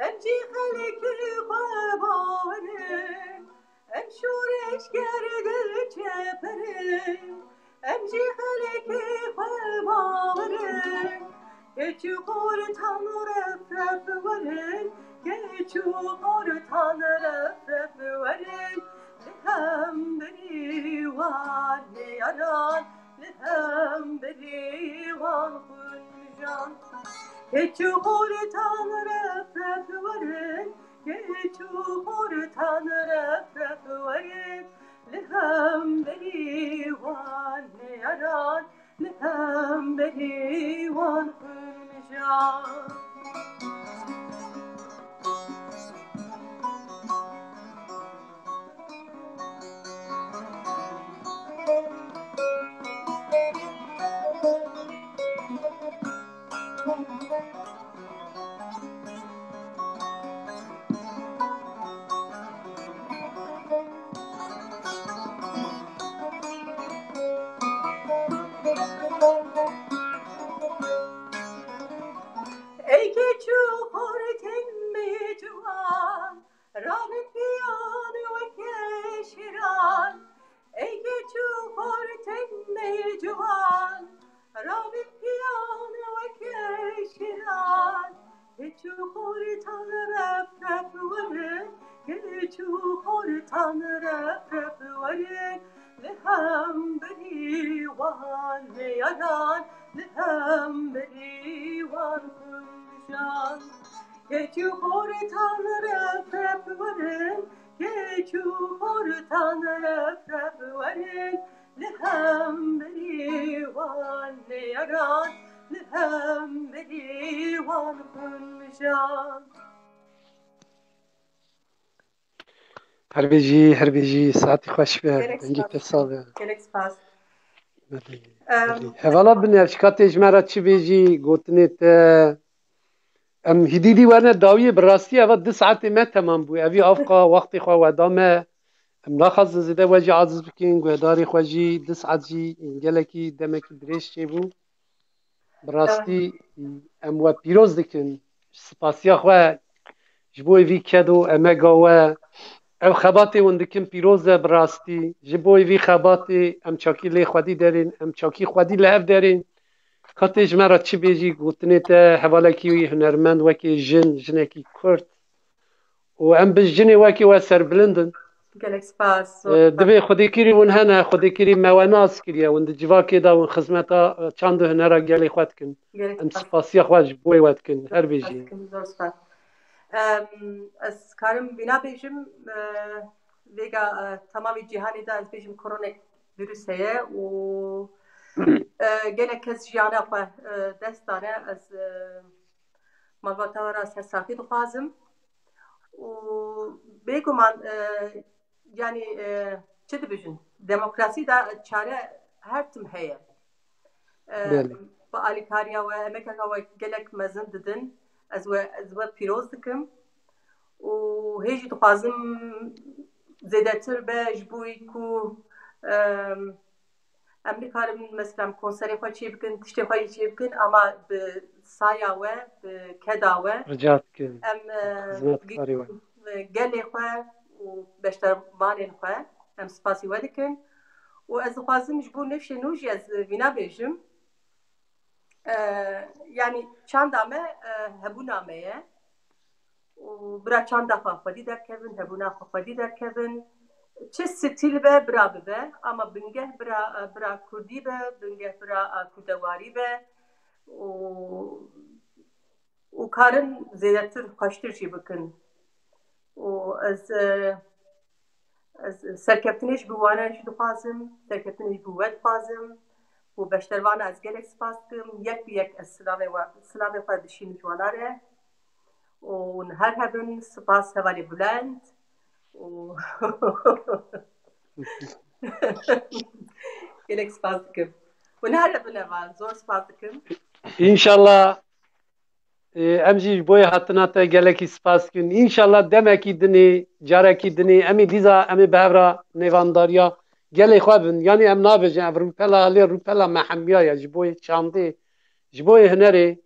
امجی خلکی خوابانم ام شورش گردل چپرم امجی خلکی خوابانم geçu kor tanrı ref verin geçu kor tanrı ref verin lehem beni var ne yaran lehem beni var kunjan geçu kor tanrı ref verin geçu kor tanrı ref verin lehem beni var ne yaran lehem beni var kunjan ای که چوخور تنمی جوان رابط بیان و کشیران ای که چوخور تنمی جوان رابط بیان و کشیران که چوخور تن رف رف ورن که چوخور تن رف رف ورن لهم بری وان یادان لهم بری وان کنشان که چوخور تن رف رف ورن keçu hortan refreverin lehem berivan yaran lehem berivan kunjan. هربیجی ساعتی خوش به دنگی تصاوی Gelek spas. هوالا بنیاد شکاتش مرا چی بیجی گوتنیت ام هدیدی ورنه داویه براستی اول 2 ساعت ما تمام بوی اوی افقا وقتی خواه ودامه ام نخواست زیده وجی عزیز بکن گوهداری خواجی 2 ساعت جی انگلکی دمکی دریش چی بو براستی ام و پیروز دکن سپاسیا خواه جبوی وی کدو امه گاوه او خباتی وندکم پیروزه براستی جبوی وی خباتی ام چاکی لی خودی دارین ام چاکی خودی لحف دارین کاتیج مرا چی بیجی گوتنی تا حوالکی وی هنرمند وکی جنکی کرد و ام بش جنی وکی و سر بلندن Gelek spas. دبی خودی کری ون هنه خودی کری مواناس کریه وند جواکی دا ون خدمتا چند هنرا گلی خود کن ام سپاسی خواج بوی ود کن هر بیجی از karım bina bejim vega tamamı cihani da az bejim koronek virüs heye u gene kes jiyana xwe dest dane az malbatawara sesafî dixwazim û bêguman yani çi dibêjin demokrasî da çare her tim heye bi alîkariya we emekeka we gelek mezin didin ez we pîroz dikim û hêjî dixwazim zêdetir be ji bo wî ku em nikarin mesela konserê xwe çê bikin tiştê xwe yê çê bikin ama bi saya we bi keda we rica dikim em hizmetkarî we gelê xwe û beştevanên xwe em spasî we dikin û ez dixwazim ji bo nifşê nû jî ez vîna bêjim yani çanda me hebûna me ye û bira çanda xwe xwedî derkevin hebûna xwe xwedî derkevin çi stîl be bira bibe ama bingeh bira kurdî be bingeh bira kurdewarî be û karin zêdetir xweştir jî bikin û ez serkeftinê ji bo wan jî dixwazim serkeftinê jî bo we dixwazim û beştervana ez gelek spas dikim yek bi yek ez silavê xwe dişînim ji wana re û her hebin spas hevalê bulend û gelek spas dikim û her hebin eva zor spas dikim İnşallah em jî ji boî hatina te gelekî spas dikin înşallah demekî dinê carekî dinê em ê dîza em ê bi hevra nêvandariya gelê xwe bin yanî em nabêjin ev rûpela alê rûpela mehemiya ye ji boî çandê ji boî hunerê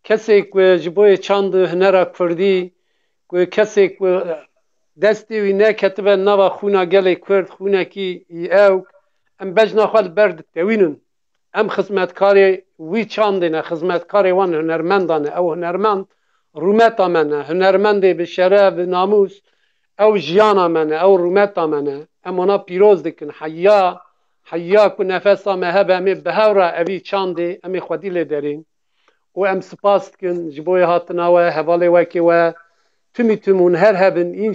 kesê ku ji boî çand û hunera Kurdî ku kesê ku destê wî neketibe nava xûna gelê Kurd xûnekî ew em bejna xwe li ber ditewînin em xizmetkarê wî çandê ne xizmetkarê wan hunermendan e ew hunermend rûmeta me ne hunermendê bi şeref bi namûs ew jiyana me ne ew rûmeta me ne em wana pîroz dikin heya ku nefesa me hebe em ê bi hewra evî çandê em ê xwedî lê derên û em spas dikin ji bo hatina we hevalê wekê we tümî hûn her hebin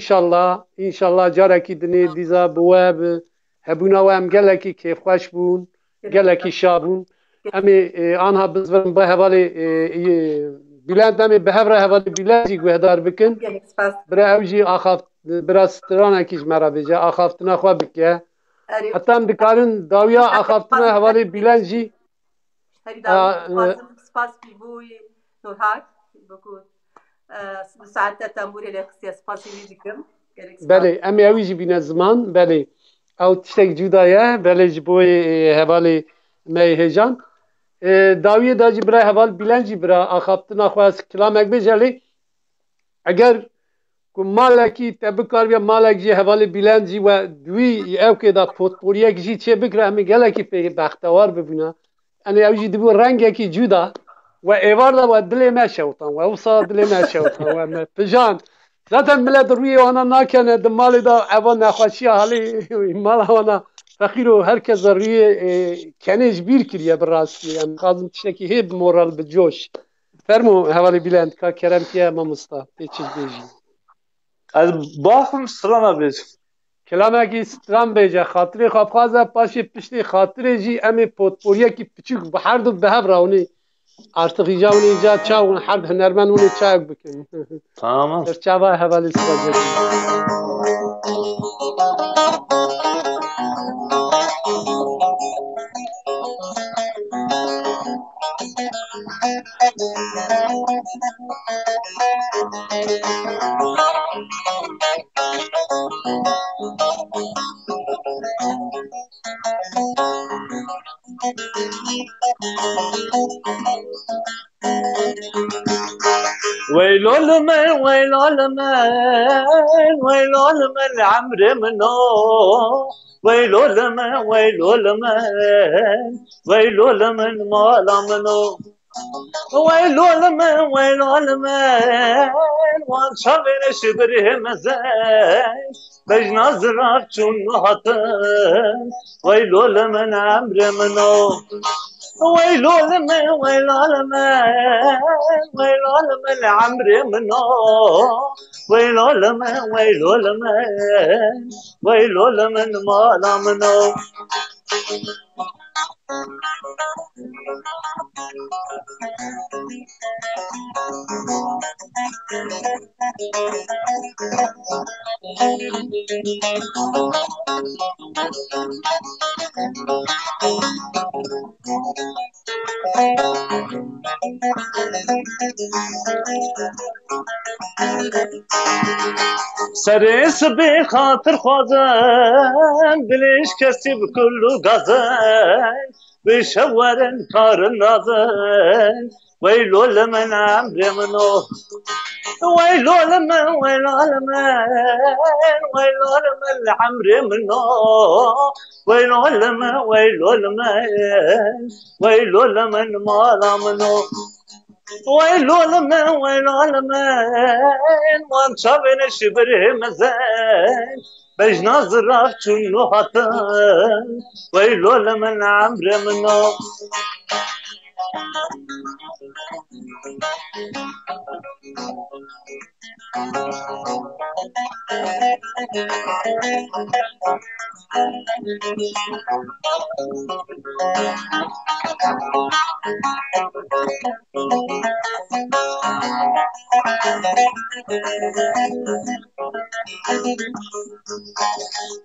înşallah carekî dinê dîza bi we bi hebûna we em gelekî kêfxweş bûn gelekî şabûn em ê anha bizverin bi hevalê bîlend em ê bi hevra hevalê bîlend jî guhdar bikin bira ew jî bira stranekî ji me re bêje axaftina xwe bike heta em dikarin dawiya axaftina hevalê bîlend jî spas bû Nurhak bu saatte tembûrê lê xistiye spasî wî dikim belê em ê ew jî bîne ziman belê ew tiştek cuda ye belê ji bo hevalê me hêjan dawiyê da jî bira heval bîlend jî bira axaftina xwe ez kilamek bêje lê eger ku malekî te bikariye malek jî hevalê bîlend jî we wî evkê da potporiyek jî çê bikire em ê gelekî pê bextewar bibîne em ê ew jî dibû rengekî cuda we êvar da we dilê me şewtan we wisa dilê me şewtan we me pijan zaten millet rûyê wana nakene di malê da eva nexweşiya halê mala wana fexîr û herkes rûyê kenê ji bîr kiriye bi rastî em dixwazim tiştekî hê bi moral bi coş fermû hevalê bîlend ka keremtiye mamosta pê çi bêjî از باخم سرانه بیش کلامه ستران بیجه خاطری خوابخوازه پاشی پشتی خاطری جی امی پوتپوریه کی پچوک به هر دو به هر راونی artık icabını icat çağın her hünermen onu çağ bükün. tamam Serçava havalı sıvacı. ويلول من عمري منو ويلول من مالا منو ويلول من وان شابين شبره مزين بجنا زرار چون هاتن ويلول من عمري منو ويلول من عمري منو ويلول من مالا منو سرس بخاطر خوازن دلش کسی بکلو گازن بشورن کار نازن ويلول من عمري منو ويلول من عمري منو ويلول من مالا منو ويلول من وان شابين شبره مزين بجنا زرار چونو هاتن ويلول من عمري منو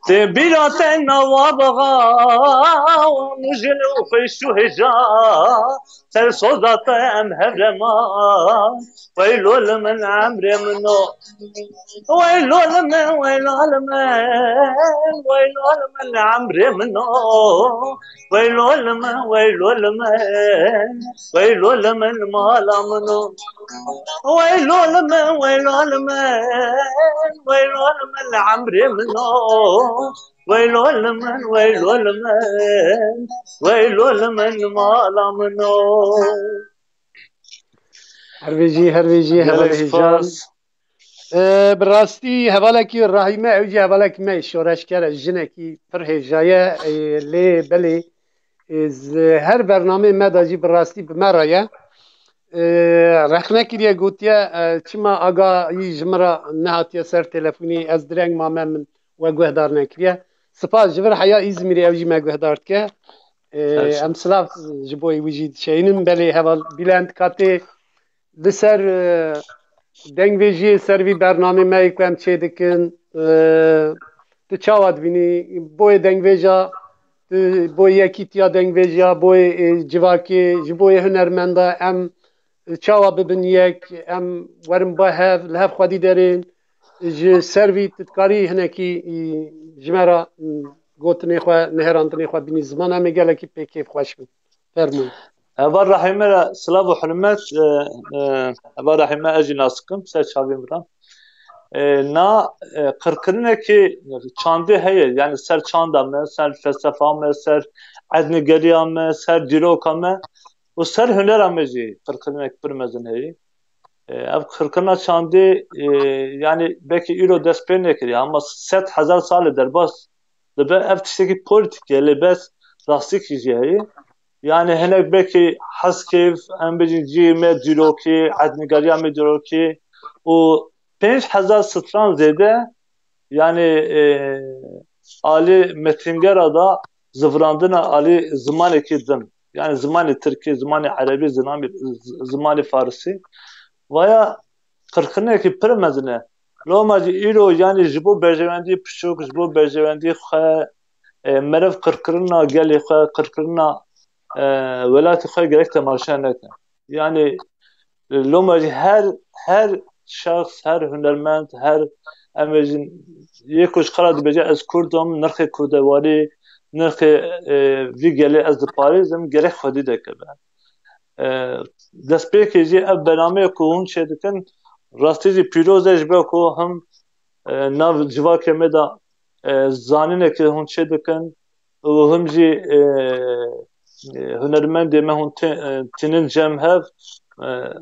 تبيرات النوابغا ونجلو في الشهجا ترصدت ام هرما ويلول من عمري منو ويلول من عمري منو ويلول من مالا منو ويلول من عمري منو ويلول من مالا منو هرویجی هوالهجان براستی هوالکی راهیمه اوجی هوالکی می شورش کرد جنکی پر هجایه لی بلی از هر برنامه مداجی براستی بمرایه رخنه کریه گوتیه چما آگا ای جمرا نهاتیه سر تلفونی از درنگ مامه من و گوهدار نکریه سپاس جبر حیا ایزمیری اوجی ما گوهدارد که ام سلاف جبوی وجید شینم بلی هوال بیلند کاتی لسر دنگویجی سروی برنامه می کنم چه دکن تو چاواد بینی بوی دنگویجا بوی یکیتیا دنگویجا بوی جواکی جبوی هنرمنده ام چاوا ببین یک ام ورم با هف لحف خودی دارین سروی تدکاری هنکی جمرا گوتنی خواه نهراندنی خواه بینی زمان همه گله که پیکیف خوش بین فرمون اول رحمه سلاف و حرمت اول رحمه اجی ناسکم سر چاوی مرام نا قرقرنه که چانده هیه yani سر چانده همه سر فلسفه همه سر ادنگری همه سر دیروک همه و سر هنر همه جی قرقرنه که برمزن هیه ev kırkına çandı yani belki euro despê nekiriye ama 100,000 sal derbas dibe ev tiştekî politik li bes rastîkî jî heye yani hinek belki heskêv em bêjin ciyê me dîrokê, ednigariya me dîrokê û 5000 stran zede yani Ali Metingera'da zıvrandına Ali zamaneki din. Yani zamanı Türkiye, zamanı Arabi, zamanı Farsi. Vaya kırkıneki pırmezine. Lomacı ilo yani jibo berjevendi pişok, jibo berjevendi xe merev kırkırına geli xe kırkırına velati xe gerek temaşa neke. Yani lomacı her şahs, her hünermend, her emecin yekuş kara dibece ez Kurdum, nırkı Kurdevari, nırkı vi geli ez de Parizim gerek xwedî dekebe. Destpêkê jî ev berameyê ku hûn çê dikin rastî jî pîroz e ji ber ku him nav civakê me de zanînekê hûn çê dikin û him jî hunermendê me hûn tînin cem hev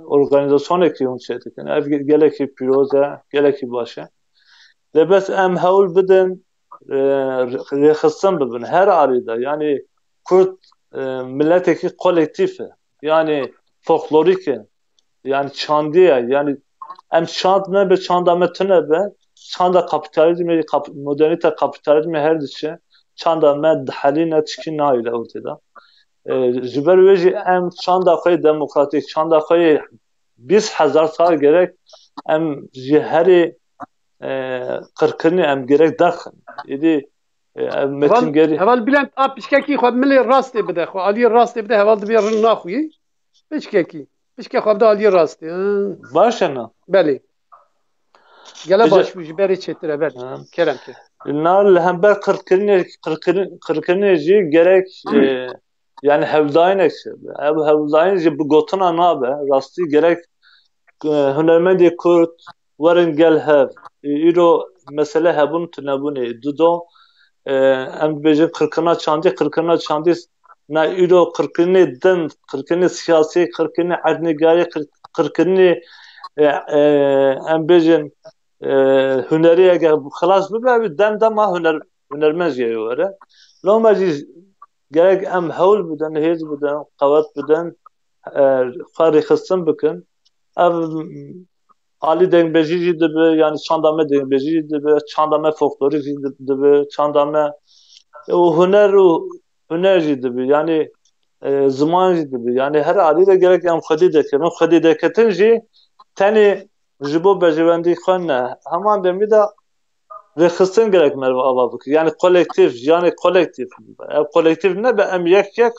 organizasyonekî hûn çê dikin. Ev gelekî pîroz e, gelekî baş e. Debes em hewl bidin rêxistin bibin her alî de yani Kurd milletekî kolektif e. Yani folklorik e. Yani çandiye yani em çand ne be çanda me tune be çanda kapitalizmi modernite kapitalizmi her dişe çanda me haline çıkın naile ortada. Jiber veji em çanda koy demokratik çanda koy 20,000 sal gerek em jiheri kırkını em gerek daxın. Yedi metin geri. Heval bilent a pişkeki xwe milê rastê bide xwe aliyê rastê bide heval dibe rin naxuyî pişkekî pişke xwe bide aliyê rastê. Baş na. Belê. Gele baş bû ji berê çêtir belê. Kerem ke. Nar hember kırkını jî gerek yani hevdayın ekse. Ev hevdayın jî bu gotuna nabe rastî gerek hunermendê Kurd werin gel hev. İro mesele hebûn tunebûnê dudo em dibêjin kırkına çandî na îro kırkını din, kırkını siyasî, kırkını erdnîgarî, kırkını em bêjin hüneri eğer xelas bibe dem dema hunermez jê were. Loma jî gerek em hewl bidin, hêz bidin, qewet bidin, xwe rêxistin bikin. Ev alî dengbêjî jî dibe yani çanda me dengbêjî jî dibe, çanda me folklorik jî dibe, çanda me û huner jî dibe yani ziman jî dibe. Yani her alî de gerek em xwedî dikin. Xwedî dikitin jî tenê ji bo berjewendî xwe ne. Heman demî de rêxistin gerek merve ava bike. Yani kolektif, yani kolektif. Ev kolektif ne be em yek em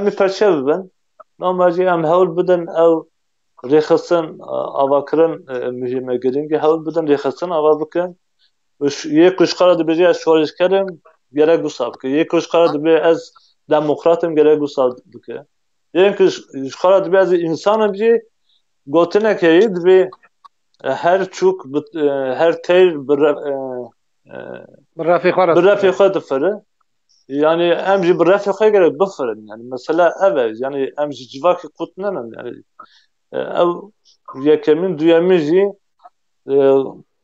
ê perçe bibin. Normal jî em hewl bidin ew rêxistin avakirin mühîme giringî hewl bidin rêxistin ava bikin. Yê ku ji xwe re dibêje ez şorîşkerim gerek wisa bike. Yê ku ji xwe re dibe ez demokratim gerek wisa bike. Yên ku ji xwe re dibe ez însanim jî gotinekê yî dibe her çûk her teyr bi refê xwe difire. Yani em jî bi refê xwe gerek bifirin. Yani mesela ev e yani em ji civakê qut nenin yani ev yekemîn duyemîn jî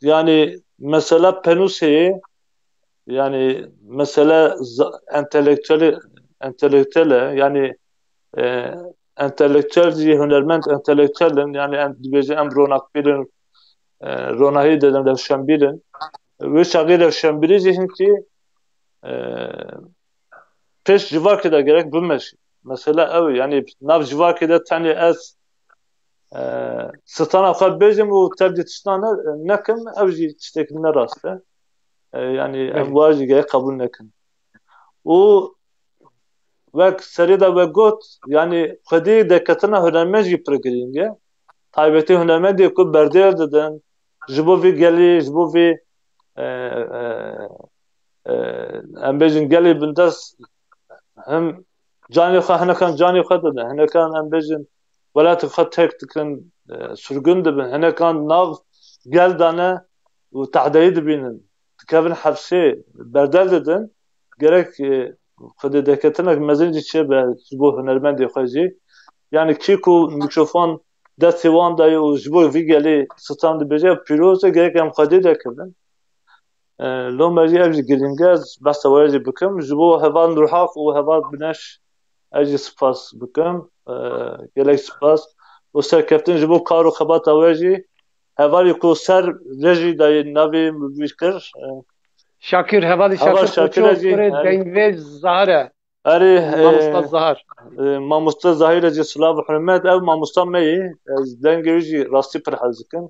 yani mesela Penûseyê yani mesela entelektüele yani entelektüel jî hunermend entelektüelin yani em dibêje em ronaqbîrin ronahî dedim rewşenbîrin. Wê şaxê rewşenbîrî jî hinkî pêş civakê de gerek bimeşî. Mesela ew yani nav civakê de tenê ez stana xwe bêjim û tevdî tiştan nekim ew jî tiştekî nerast e. Yani ev wa jî gerek qebûl nekin. û wek serê de we got yani xwedî deketina hunermend jî pir girîng e. Taybetî hunermendê ku berdêr didin ji bo vê gelê ji bo vê em bêjin gelê bindest him canê xwe hinekan canê xwe didin hinekan em bêjin welatê xwe tek dikin sürgün dibin hinekan nav gel dane û tehdeyî dibînin dikevin hepsê berdel didin gerek xwedî deketinek mezin jî çêbe ji bo hunermendê xwe jî yani kî ku mikrofon destê wan daye û ji bo vî gelê stan dibêje pîroz e gerek em xwedî dekevin. Loma jî ev jî giring e ez besta we jî bikim ji bo heva nûrhaf û heva bineş ez jî spas bikim gelek spas û serkeftin ji bo kar û xebata we jî Hevalî ku ser rejî dayê navê wî kir. Şakir hevalî Heval Şakir Şakir Koçok jî, kurê herî. dengvêj Zahar e. Erê Mamosta Zahar. mamosta Zahîr jî silav û hurmet ev mamosta me yê. Ez dengê wî jî rastî pir hez dikim.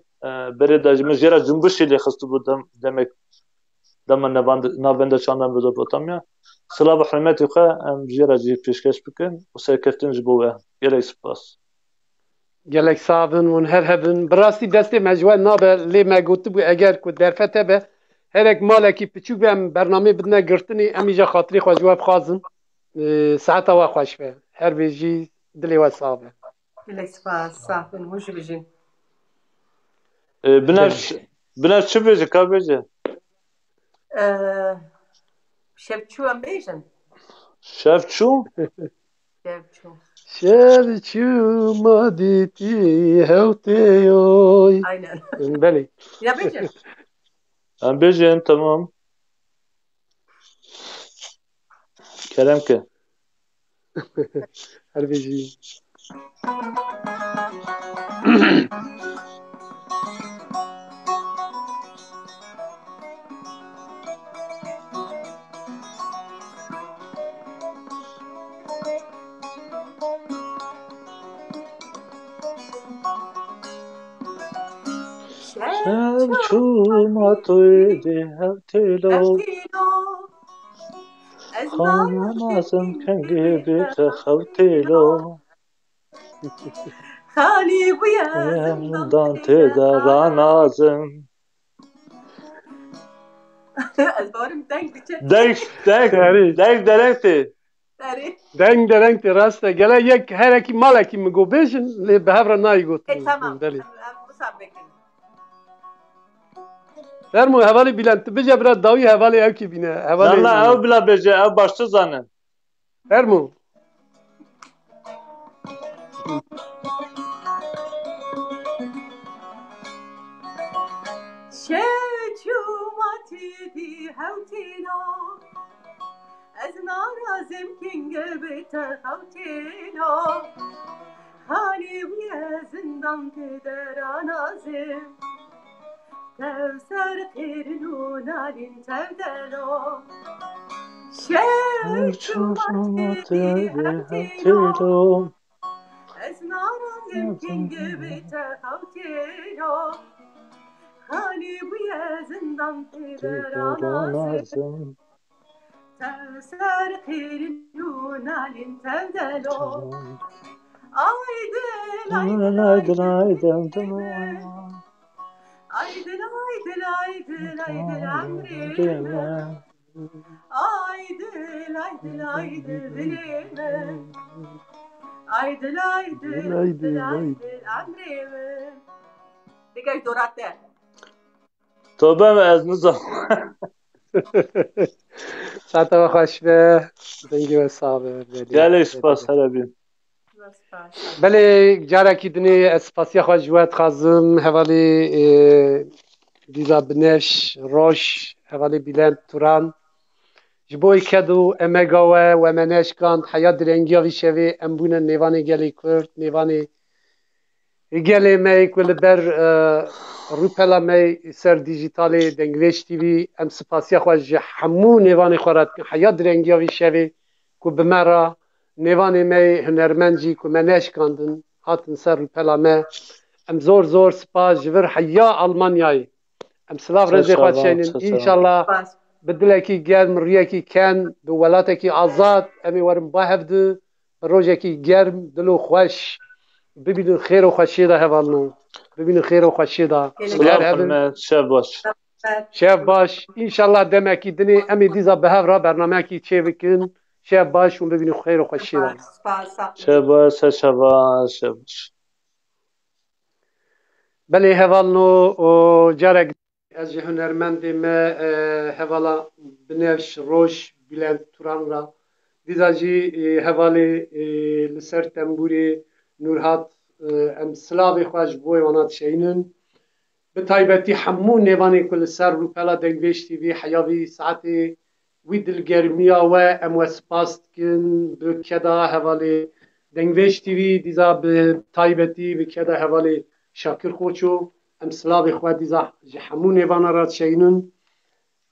Berê de ji min jêra Cümbüşê lê xistibû demek dema navbenda çanda Mezopotamya. Silav û hurmetê xwe em jêra cî pêşkêş bikin û serkeftin ji bo we. Gelek spas. Gelek savin û her hebin. Bi rastî destê me ji we nabe lê me gotibû eger ku derfet hebe herek malekî piçûk be em bernamê bidine girtinê em îja xatirê xwe ji we bixwazin. Saeta we xweş be. Her bê jî dilê we sav be. Gelek spas, saf bin, hûn jî bijîn. Binev çi bêje ka bêje? Şevçû em bêjin. Şevçû? Şevçû. Şevçû madîtî hewtê yoy. Aynen. Belê. Ya bêjin. Em bêjin tamam. Kerem ke. Her bê jî. Şevçû matûyê hewtê lo. Xanazım kengê bête xewtê lo. Xalî bûye zindan têde ranazım. Ez barim deng diçe. Denk dereng tê. Derê. Deng dereng tê rast e. Gele yek herekî malekî min got bêjin lê bi hev re nayê gotin. Tamam. Belê. Em wisa bikin. Fermû hevalê bîlend tu bije bira dawî hevalê ew kî bîne. Hevalê Na ew bila bêje ew baştir zane. fermû. Şevçû matîdî hewtê lo. Ez narazim kenge bête hewtê lo. Halî bûye zindan têde ranazim. Tev ser qêrin û nalîn tev de lo. Şevçû matîdî hewtê lo. Ez narazim kenge bête hewtê lo. Halî bûye zindan têde ranazim. Tev ser qêrin û nalîn tev de lo. Aydın aydın aydın aydın aydın aydın aydın amrime. Aydın aydın aydın dilime. Aydın aydın aydın amrime. Dikkat doratte. Tövbe ez nizam. Saeta we xweş be. Dengê we sav be. Gelek spas hele bîn. Belê carekî dinê ez spasiya xwe ji we dixwazim hevalê dîza binêş roj hevalê bîlend turan ji bo îked û emega we me neşkand heya direngiya vî şevê em bûne nêvanê gelê Kurd nêvanê gelê me ku li ber rûpela me ser dijîtalê Dengvêj TV em spasiya xwe ji hemû nêvanê xwe re dikin heya direngiya vî şevê ku bi me re nêvanê me hunermend jî ku me neşkandin hatin ser rûpela me em zor zor spas ji vir heya Almanyayê em silav rêzê xwe dişenin înşallah bi dilekî germ rûyekî ken bi welatekî azad em ê werin bahevdû bi rojekî germ dil û xweş bibînin xêr û xweşiyê de hevalno bibînin xêr û xweşiyê de Silav hurmet şev baş. şev baş înşallah demekî dinê em ê dîza bi hev re bernameyekî çê bikin şev baş û bibînin xêr û xweşiyê de Şev baş şev baş şev baş. Belê hevalno carek ez ji hunermendê me hevala binêş roj bîlend turan ra dîza jî hevalê li ser tembûrê Nurhat em silavê xwe ji bo wana dişeynin bi taybetî hemû nêvanê ku li ser rûpela Dengvêj TV heya vî saetê wî dilgermiya we em we spas dikin bi keda hevalê Dengvêj TV dîza bi taybetî bi keda hevalê Şakir Koçok ام سلاوی خو دیزا همون ایوانا را چینن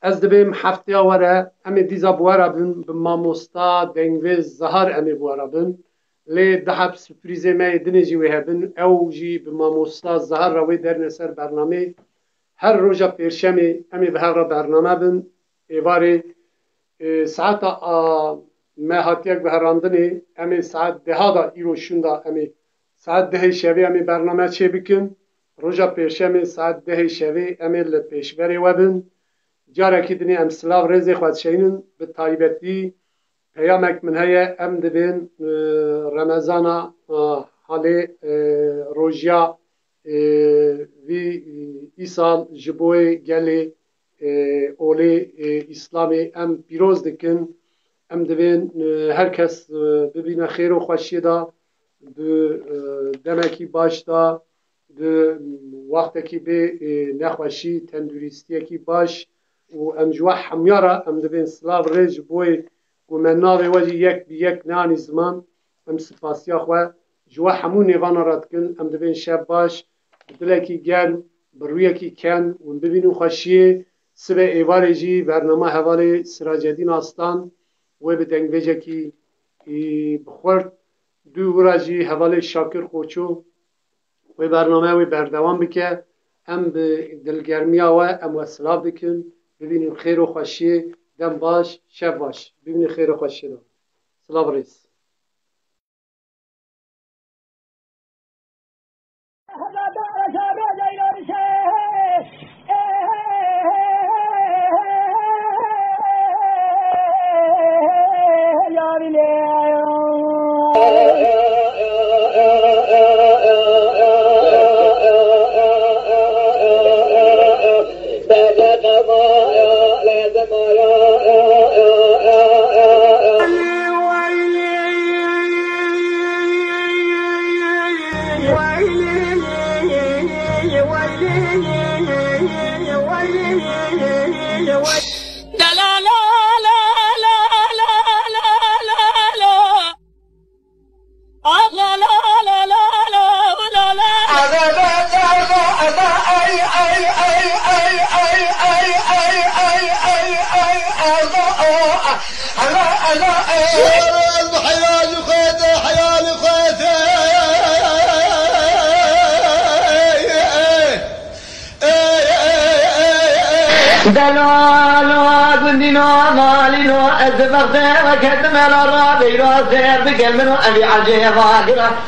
از دبیم هفته وره ام دیزا بواره بن به ماموستا دنگویز زهر ام بواره بن لی دهب سپریزه می دنجی و هبن او جی به ماموستا زهر روی در نسر برنامه هر روزا پیرشمی ام به هر برنامه بن ایواری ساعت ما هاتیک به هراندنی ام ساعت ده دا ایروشوندا ام ساعت ده شوی ام برنامه چه بکن روزا پیرشمی ساعت ده شوی ام لپیشوری وبن جاره کی دنی ام سلاو رزی خود شینن به تایبتی پیامک من هیا ام دبین رمضانا حالی روزیا وی ایسال جبوی گلی اولی اسلامی ام پیروز دکن ام دبین هر کس ببینه خیر و خوشی دا دمکی باش دا وقتی که به نخوشی تندرستی کی باش و ام جوا حمیارا ام دبین سلاو ریج بوی و من ناوی وجه یک بی یک نانی زمان ام سپاسیا خواه جوا همون نیوانا راد کن ام دبین شب باش بدلکی گرم برویکی کن و ببینو خوشیه سبه ایواری جی برنامه حوالی سراجدین آستان و به دنگویجه کی بخورد دو وراجی حوالی شاکر خوچو و برنامه و بردوام بکه ام به دلگرمی و ام وصلاف بکن ببینیم خیر و خوشی دم باش شب باش ببینیم خیر و خوشی دم سلام ریس دلالو قندينو مالينو أزبغت وكتم الرابي روزير بقلبنو أبي عجيب واقرة